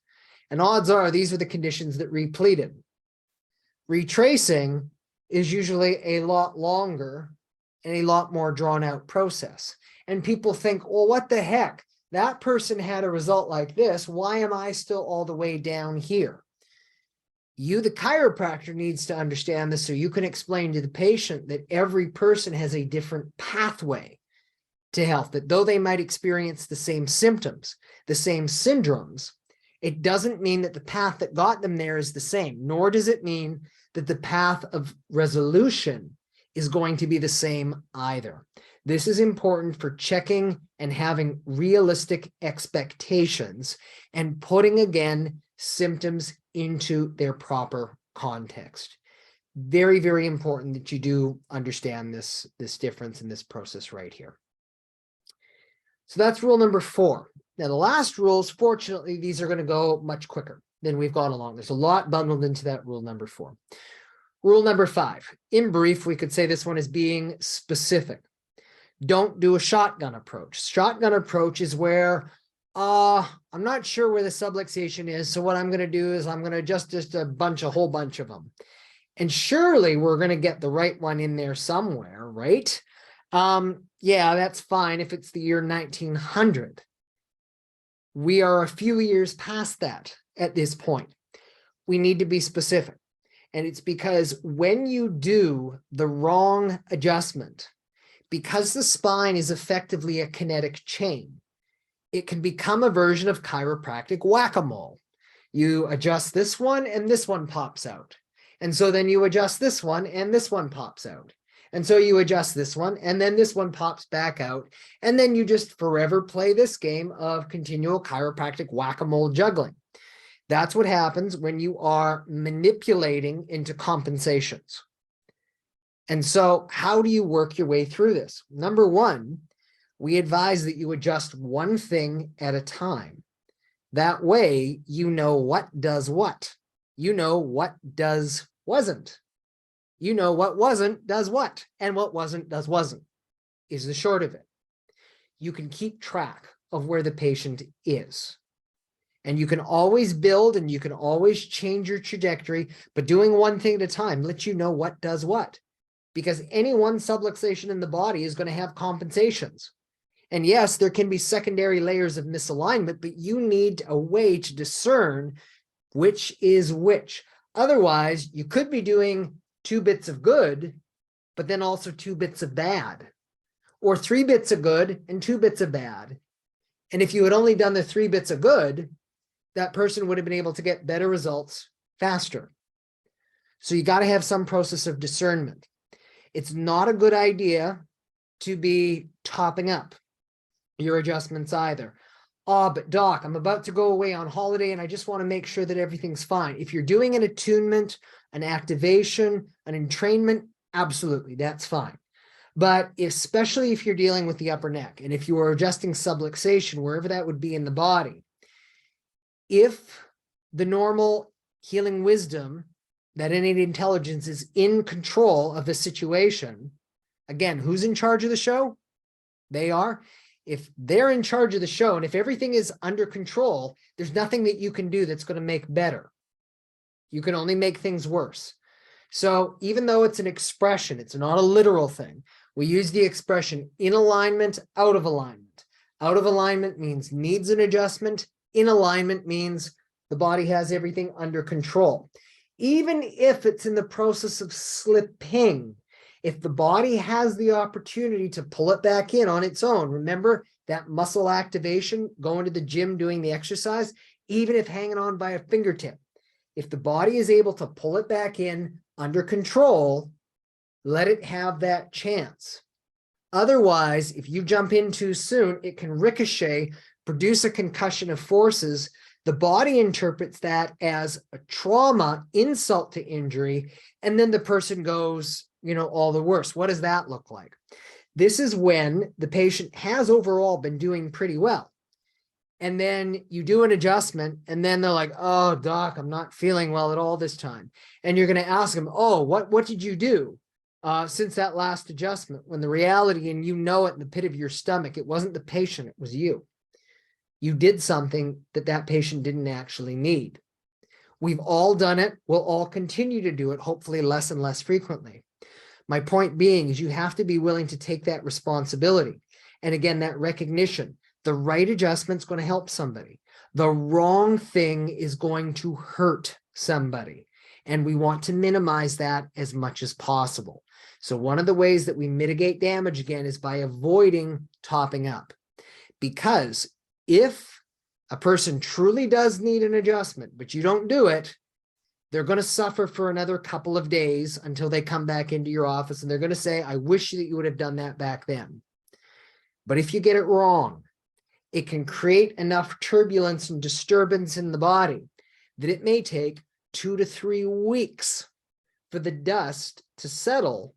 And odds are these are the conditions that repleted. Retracing is usually a lot longer and a lot more drawn out process. And people think, well, what the heck? That person had a result like this. Why am I still all the way down here? You, the chiropractor, needs to understand this so you can explain to the patient that every person has a different pathway to health, that though they might experience the same symptoms, the same syndromes, it doesn't mean that the path that got them there is the same, nor does it mean that the path of resolution is going to be the same either. This is important for checking and having realistic expectations and putting, again, symptoms into their proper context. Very, very important that you do understand this difference in this process right here. So that's rule number 4. Now, the last rules, fortunately, these are going to go much quicker than we've gone along. There's a lot bundled into that rule number 4. Rule number 5. In brief, we could say this one is being specific. Don't do a shotgun approach. Shotgun approach is where I'm not sure where the subluxation is. So what I'm going to do is I'm going to adjust just a whole bunch of them. And surely we're going to get the right one in there somewhere, right? Yeah, that's fine if it's the year 1900. We are a few years past that at this point. We need to be specific. And it's because when you do the wrong adjustment, because the spine is effectively a kinetic chain, it can become a version of chiropractic whack-a-mole. You adjust this one and this one pops out. And so then you adjust this one and this one pops out. And so you adjust this one and then this one pops back out. And then you just forever play this game of continual chiropractic whack-a-mole juggling. That's what happens when you are manipulating into compensations. And so how do you work your way through this? Number one, we advise that you adjust one thing at a time. That way, you know what does what. You know what does wasn't. You know what wasn't does what, and what wasn't does wasn't, is the short of it. You can keep track of where the patient is. And you can always build and you can always change your trajectory, but doing one thing at a time lets you know what does what. Because any one subluxation in the body is going to have compensations. And yes, there can be secondary layers of misalignment, but you need a way to discern which is which. Otherwise, you could be doing 2 bits of good, but then also 2 bits of bad, or 3 bits of good and 2 bits of bad. And if you had only done the 3 bits of good, that person would have been able to get better results faster. So you got to have some process of discernment. It's not a good idea to be topping up your adjustments either. Oh, but doc, I'm about to go away on holiday and I just want to make sure that everything's fine. If you're doing an attunement, an activation, an entrainment, absolutely, that's fine. But especially if you're dealing with the upper neck and if you are adjusting subluxation, wherever that would be in the body, if the normal healing wisdom, that innate intelligence is in control of the situation, again, who's in charge of the show? They are. If they're in charge of the show and if everything is under control, there's nothing that you can do that's going to make better. You can only make things worse. So even though it's an expression, it's not a literal thing. We use the expression in alignment, out of alignment. Out of alignment means needs an adjustment. In alignment means the body has everything under control. Even if it's in the process of slipping, if the body has the opportunity to pull it back in on its own, remember that muscle activation, going to the gym, doing the exercise, even if hanging on by a fingertip, if the body is able to pull it back in under control, let it have that chance. Otherwise, if you jump in too soon, it can ricochet, produce a concussion of forces. The body interprets that as a trauma, insult to injury, and then the person goes, all the worse. What does that look like? This is when the patient has overall been doing pretty well. And then you do an adjustment and then they're like, oh, doc, I'm not feeling well at all this time. And you're going to ask them, oh, what did you do since that last adjustment? When the reality, and you know it in the pit of your stomach, it wasn't the patient, it was you. You did something that patient didn't actually need. We've all done it. We'll all continue to do it, hopefully less and less frequently. My point being is you have to be willing to take that responsibility. And again, that recognition, the right adjustment is going to help somebody. The wrong thing is going to hurt somebody. And we want to minimize that as much as possible. So one of the ways that we mitigate damage again is by avoiding topping up. Because if a person truly does need an adjustment, but you don't do it, they're going to suffer for another couple of days until they come back into your office and they're going to say, I wish that you would have done that back then. But if you get it wrong, it can create enough turbulence and disturbance in the body that it may take 2 to 3 weeks for the dust to settle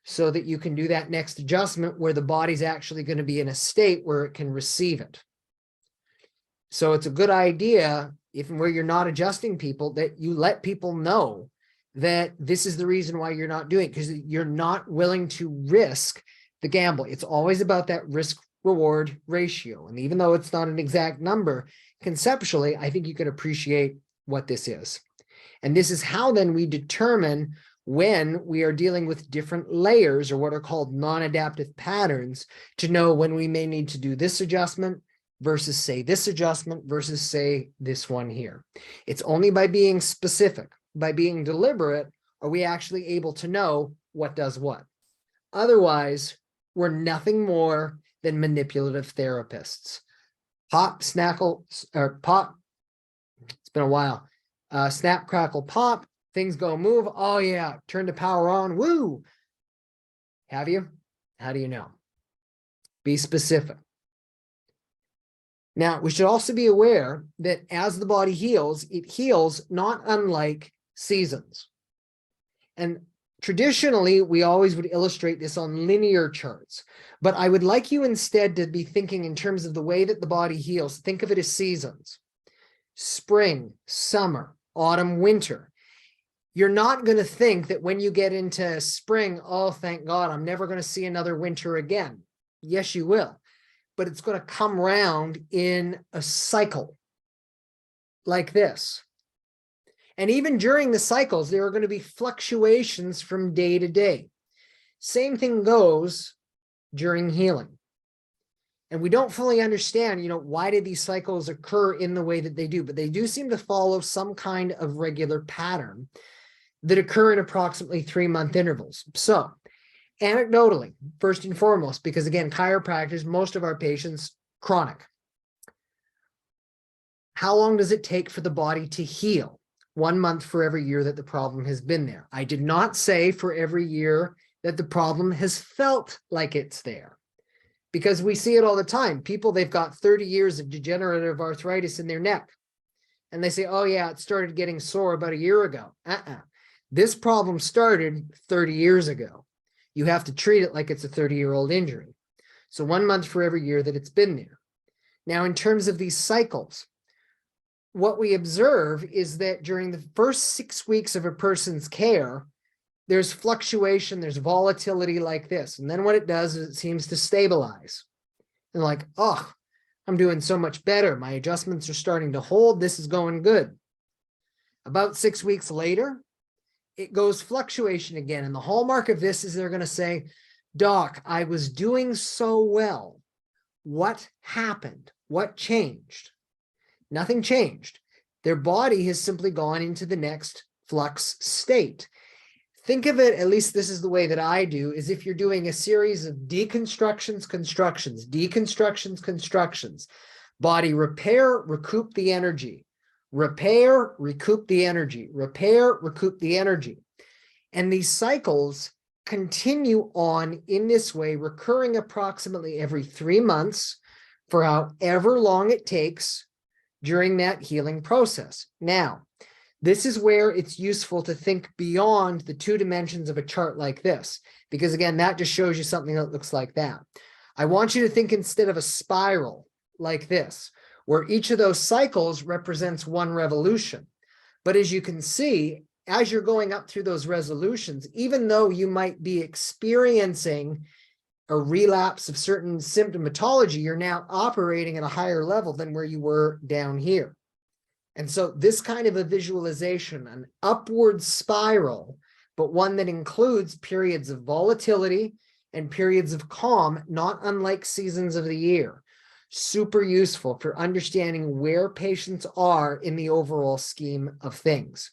so that you can do that next adjustment where the body's actually going to be in a state where it can receive it. So it's a good idea, even where you're not adjusting people, that you let people know that this is the reason why you're not doing it, because you're not willing to risk the gamble. It's always about that risk-reward ratio. And even though it's not an exact number, conceptually, I think you can appreciate what this is. And this is how then we determine when we are dealing with different layers or what are called non-adaptive patterns to know when we may need to do this adjustment versus say this adjustment versus say this one here. It's only by being specific, by being deliberate, are we actually able to know what does what. Otherwise, we're nothing more than manipulative therapists. pop, snackle, or pop. It's been a while. Snap, crackle, pop. Things go move. Oh yeah, turn the power on. Woo. Have you? How do you know? Be specific. Now, we should also be aware that as the body heals, it heals not unlike seasons. And traditionally, we always would illustrate this on linear charts. But I would like you instead to be thinking in terms of the way that the body heals. Think of it as seasons. Spring, summer, autumn, winter. You're not going to think that when you get into spring, oh, thank God, I'm never going to see another winter again. Yes, you will. But it's going to come round in a cycle like this. And even during the cycles, there are going to be fluctuations from day to day. Same thing goes during healing. And we don't fully understand, why did these cycles occur in the way that they do, but they do seem to follow some kind of regular pattern that occur in approximately 3-month intervals. So anecdotally, first and foremost, because again, chiropractors, most of our patients, chronic. How long does it take for the body to heal? 1 month for every year that the problem has been there. I did not say for every year that the problem has felt like it's there, because we see it all the time. People, they've got 30 years of degenerative arthritis in their neck. And they say, oh yeah, it started getting sore about a year ago. This problem started 30 years ago. You have to treat it like it's a 30-year-old injury. So 1 month for every year that it's been there. Now, in terms of these cycles, what we observe is that during the first 6 weeks of a person's care, there's fluctuation, there's volatility like this. And then what it does is it seems to stabilize. And like, oh, I'm doing so much better. My adjustments are starting to hold. This is going good. About 6 weeks later, it goes fluctuation again. And the hallmark of this is they're going to say, Doc, I was doing so well. What happened? What changed? Nothing changed. Their body has simply gone into the next flux state. Think of it, at least this is the way that I do, is if you're doing a series of deconstructions, constructions, deconstructions, constructions, body repair, recoup the energy. Repair, recoup the energy, repair, recoup the energy. And these cycles continue on in this way, recurring approximately every 3 months for however long it takes during that healing process. Now, this is where it's useful to think beyond the 2 dimensions of a chart like this, because again, that just shows you something that looks like that. I want you to think instead of a spiral like this, where each of those cycles represents 1 revolution. But as you can see, as you're going up through those resolutions, even though you might be experiencing a relapse of certain symptomatology, you're now operating at a higher level than where you were down here. And so this kind of a visualization, an upward spiral, but one that includes periods of volatility and periods of calm, not unlike seasons of the year. Super useful for understanding where patients are in the overall scheme of things.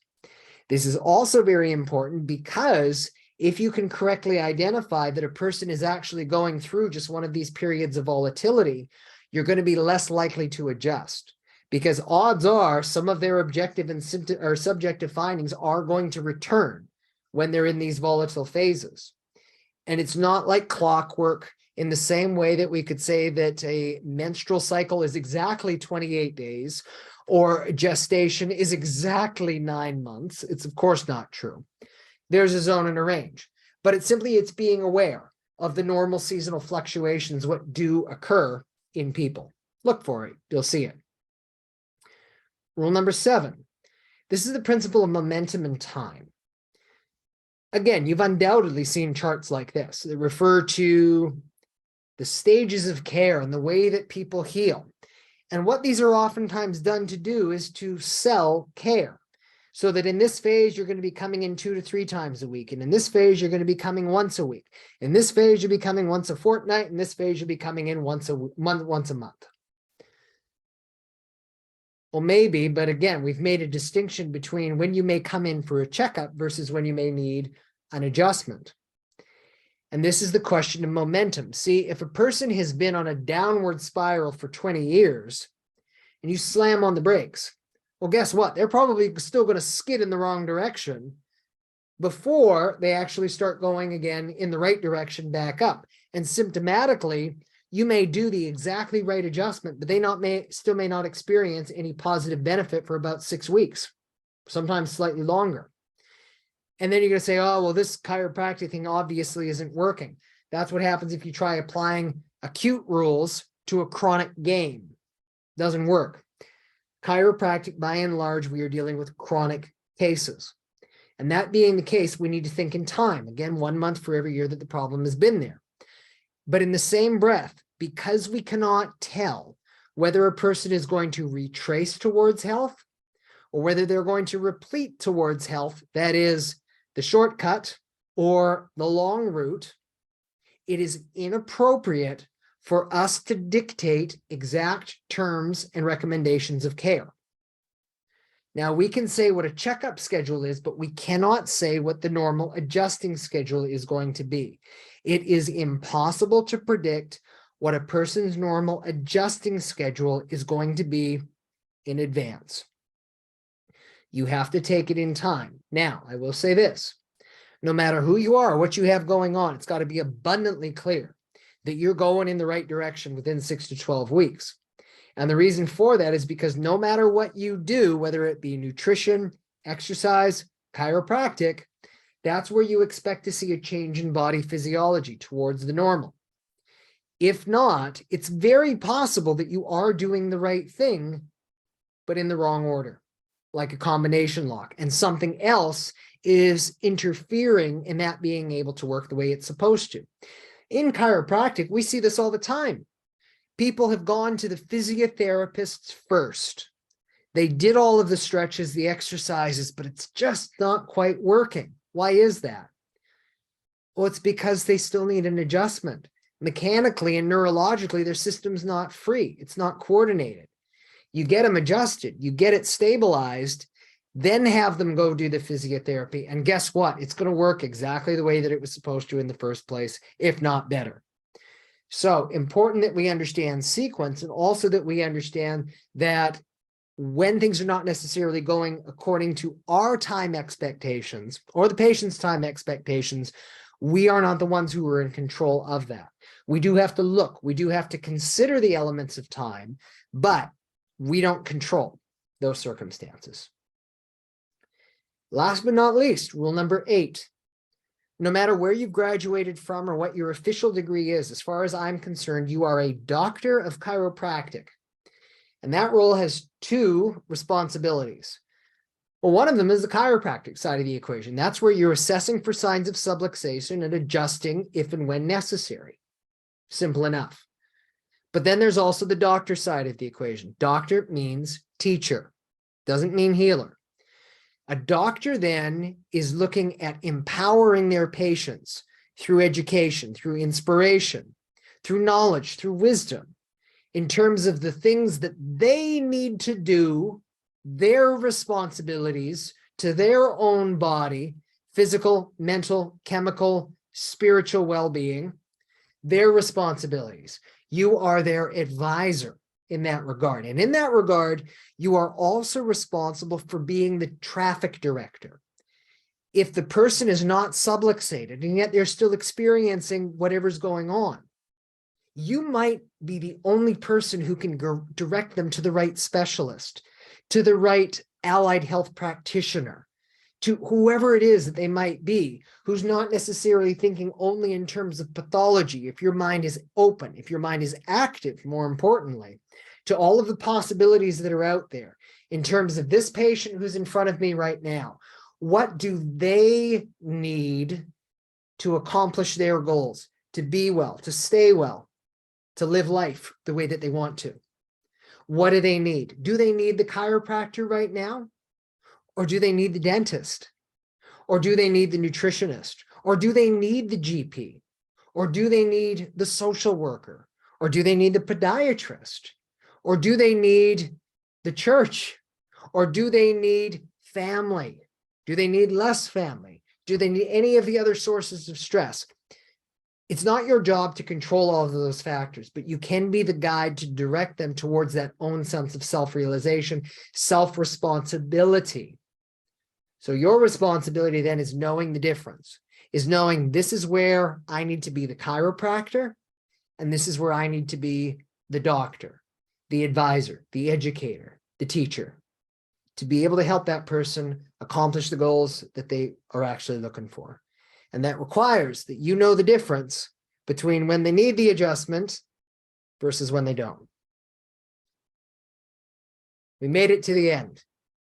This is also very important because if you can correctly identify that a person is actually going through just one of these periods of volatility, you're going to be less likely to adjust, because odds are some of their objective and subjective findings are going to return when they're in these volatile phases. And it's not like clockwork, in the same way that we could say that a menstrual cycle is exactly 28 days or gestation is exactly 9 months. It's of course not true. There's a zone and a range, but it's being aware of the normal seasonal fluctuations, what do occur in people. Look for it, you'll see it. Rule number 7. This is the principle of momentum and time. Again, you've undoubtedly seen charts like this that refer to the stages of care and the way that people heal. And what these are oftentimes done to do is to sell care. So that in this phase, you're going to be coming in 2 to 3 times a week. And in this phase, you're going to be coming once a week. In this phase, you'll be coming once a fortnight. In this phase, you'll be coming in once a month. Well, maybe, but again, we've made a distinction between when you may come in for a checkup versus when you may need an adjustment. And this is the question of momentum. See, if a person has been on a downward spiral for 20 years and you slam on the brakes, well, guess what? They're probably still going to skid in the wrong direction before they actually start going again in the right direction back up. And symptomatically, you may do the exactly right adjustment, but they still may not experience any positive benefit for about 6 weeks, sometimes slightly longer. And then you're going to say, oh, well, this chiropractic thing obviously isn't working. That's what happens if you try applying acute rules to a chronic game. Doesn't work. Chiropractic, by and large, we are dealing with chronic cases. And that being the case, we need to think in time. Again, 1 month for every year that the problem has been there. But in the same breath, because we cannot tell whether a person is going to retrace towards health or whether they're going to replete towards health, that is the shortcut or the long route, it is inappropriate for us to dictate exact terms and recommendations of care. Now, we can say what a checkup schedule is, but we cannot say what the normal adjusting schedule is going to be. It is impossible to predict what a person's normal adjusting schedule is going to be in advance. You have to take it in time. Now, I will say this, no matter who you are, what you have going on, it's got to be abundantly clear that you're going in the right direction within 6 to 12 weeks. And the reason for that is because no matter what you do, whether it be nutrition, exercise, chiropractic, that's where you expect to see a change in body physiology towards the normal. If not, it's very possible that you are doing the right thing, but in the wrong order, like a combination lock, and something else is interfering in that being able to work the way it's supposed to. In chiropractic, we see this all the time. People have gone to the physiotherapists first. They did all of the stretches, the exercises, but it's just not quite working. Why is that? Well, it's because they still need an adjustment. Mechanically and neurologically, their system's not free. It's not coordinated. You get them adjusted, you get it stabilized, then have them go do the physiotherapy. And guess what? It's going to work exactly the way that it was supposed to in the first place, if not better. So important that we understand sequence, and also that we understand that when things are not necessarily going according to our time expectations or the patient's time expectations, we are not the ones who are in control of that. We do have to look, we do have to consider the elements of time, but we don't control those circumstances. Last but not least, rule number 8. No matter where you've graduated from or what your official degree is, as far as I'm concerned, you are a doctor of chiropractic. And that role has 2 responsibilities. Well, one of them is the chiropractic side of the equation. That's where you're assessing for signs of subluxation and adjusting if and when necessary. Simple enough. But then there's also the doctor side of the equation. Doctor means teacher, doesn't mean healer. A doctor then is looking at empowering their patients through education, through inspiration, through knowledge, through wisdom, in terms of the things that they need to do, their responsibilities to their own body, physical, mental, chemical, spiritual well-being, their responsibilities. You are their advisor in that regard. And in that regard, you are also responsible for being the traffic director. If the person is not subluxated and yet they're still experiencing whatever's going on, you might be the only person who can direct them to the right specialist, to the right allied health practitioner, to whoever it is that they might be, who's not necessarily thinking only in terms of pathology. If your mind is open, if your mind is active, more importantly, to all of the possibilities that are out there in terms of this patient who's in front of me right now, what do they need to accomplish their goals, to be well, to stay well, to live life the way that they want to? What do they need? Do they need the chiropractor right now? Or do they need the dentist? Or do they need the nutritionist? Or do they need the GP? Or do they need the social worker? Or do they need the podiatrist? Or do they need the church? Or do they need family? Do they need less family? Do they need any of the other sources of stress? It's not your job to control all of those factors, but you can be the guide to direct them towards that own sense of self-realization, self-responsibility. So your responsibility then is knowing the difference, is knowing this is where I need to be the chiropractor, and this is where I need to be the doctor, the advisor, the educator, the teacher, to be able to help that person accomplish the goals that they are actually looking for. And that requires that you know the difference between when they need the adjustment versus when they don't. We made it to the end,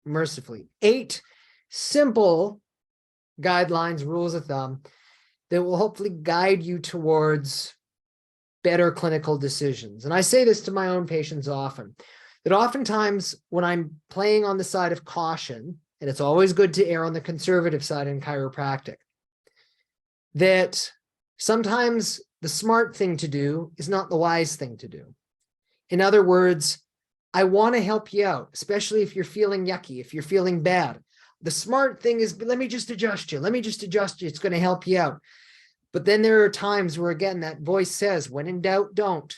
mercifully. 8 simple guidelines, rules of thumb that will hopefully guide you towards better clinical decisions. And I say this to my own patients often, that oftentimes when I'm playing on the side of caution, and it's always good to err on the conservative side in chiropractic, that sometimes the smart thing to do is not the wise thing to do. In other words, I want to help you out, especially if you're feeling yucky, if you're feeling bad. The smart thing is, let me just adjust you. Let me just adjust you. It's going to help you out. But then there are times where, again, that voice says, when in doubt, don't.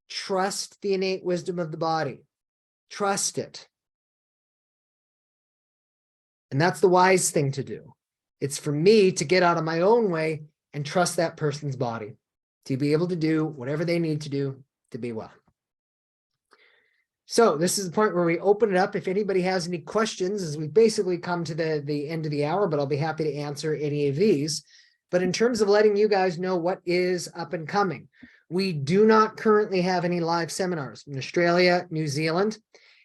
Trust the innate wisdom of the body. Trust it. And that's the wise thing to do. It's for me to get out of my own way and trust that person's body to be able to do whatever they need to do to be well. So this is the point where we open it up. If anybody has any questions, as we basically come to the end of the hour, but I'll be happy to answer any of these. But in terms of letting you guys know what is up and coming, we do not currently have any live seminars in Australia, New Zealand.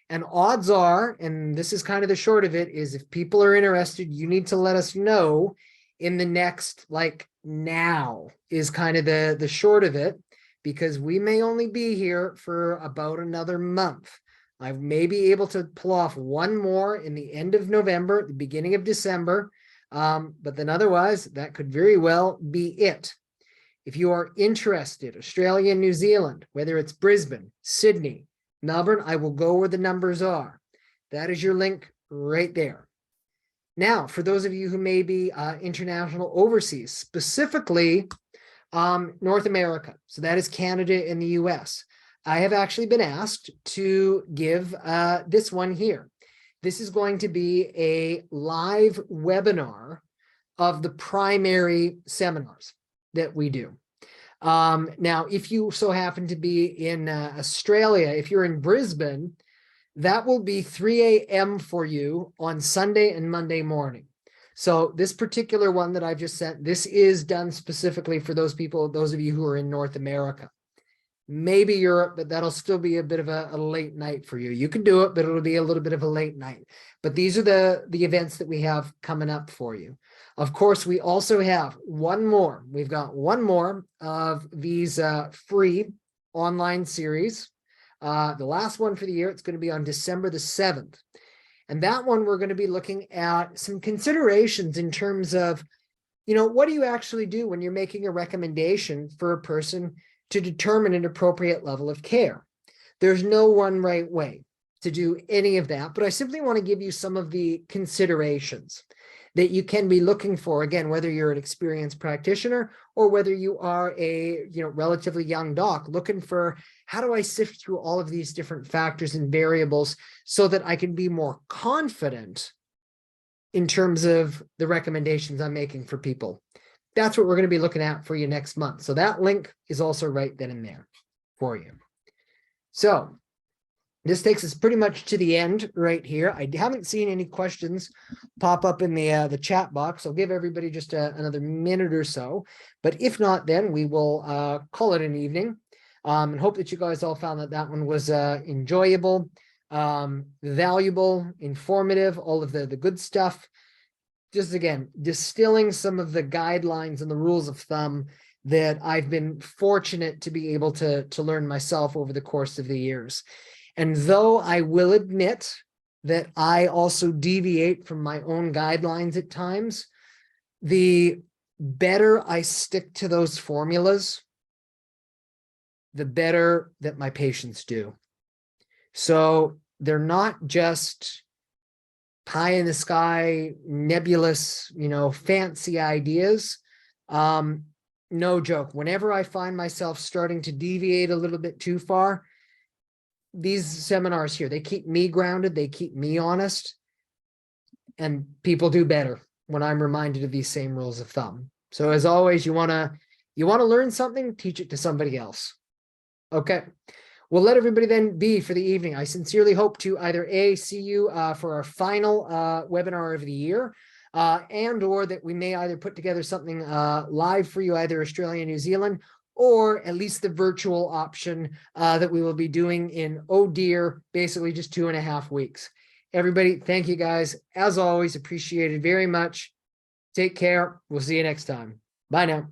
And odds are, and this is kind of the short of it, is if people are interested, you need to let us know in the next, like now is kind of the short of it, because we may only be here for about another month. I may be able to pull off one more in the end of November, the beginning of December, but then otherwise that could very well be it. If you are interested, Australia and New Zealand, whether it's Brisbane, Sydney, Melbourne, I will go where the numbers are. That is your link right there. Now, for those of you who may be international overseas, specifically North America, so that is Canada and the US, I have actually been asked to give this one here. This is going to be a live webinar of the primary seminars that we do. Now, if you so happen to be in Australia, if you're in Brisbane, that will be 3 a.m. for you on Sunday and Monday morning. So this particular one that I've just sent, this is done specifically for those people, those of you who are in North America. Maybe Europe, but that'll still be a bit of a late night for you. You can do it, but it'll be a little bit of a late night. But these are the events that we have coming up for you. Of course, we also have one more. We've got one more of these free online series. The last one for the year, it's going to be on December the 7th. And that one, we're going to be looking at some considerations in terms of, what do you actually do when you're making a recommendation for a person to determine an appropriate level of care? There's no one right way to do any of that, but I simply want to give you some of the considerations that you can be looking for, again, whether you're an experienced practitioner or whether you are a relatively young doc looking for, how do I sift through all of these different factors and variables so that I can be more confident in terms of the recommendations I'm making for people. That's what we're going to be looking at for you next month. So that link is also right then and there for you. So this takes us pretty much to the end right here. I haven't seen any questions pop up in the chat box. I'll give everybody just another minute or so. But if not, then we will call it an evening. And hope that you guys all found that one was enjoyable, valuable, informative, all of the good stuff. Just again, distilling some of the guidelines and the rules of thumb that I've been fortunate to be able to learn myself over the course of the years. And though I will admit that I also deviate from my own guidelines at times, the better I stick to those formulas, the better that my patients do. So they're not just pie in the sky, nebulous, fancy ideas. No joke. Whenever I find myself starting to deviate a little bit too far, these seminars here, they keep me grounded, they keep me honest, and people do better when I'm reminded of these same rules of thumb. So as always, you want to learn something, teach it to somebody else. Okay. We'll let everybody then be for the evening. I sincerely hope to either see you for our final webinar of the year, and or that we may either put together something live for you, either Australia, New Zealand, or at least the virtual option that we will be doing in, oh dear, basically just 2.5 weeks. Everybody, thank you guys. As always, appreciated very much. Take care. We'll see you next time. Bye now.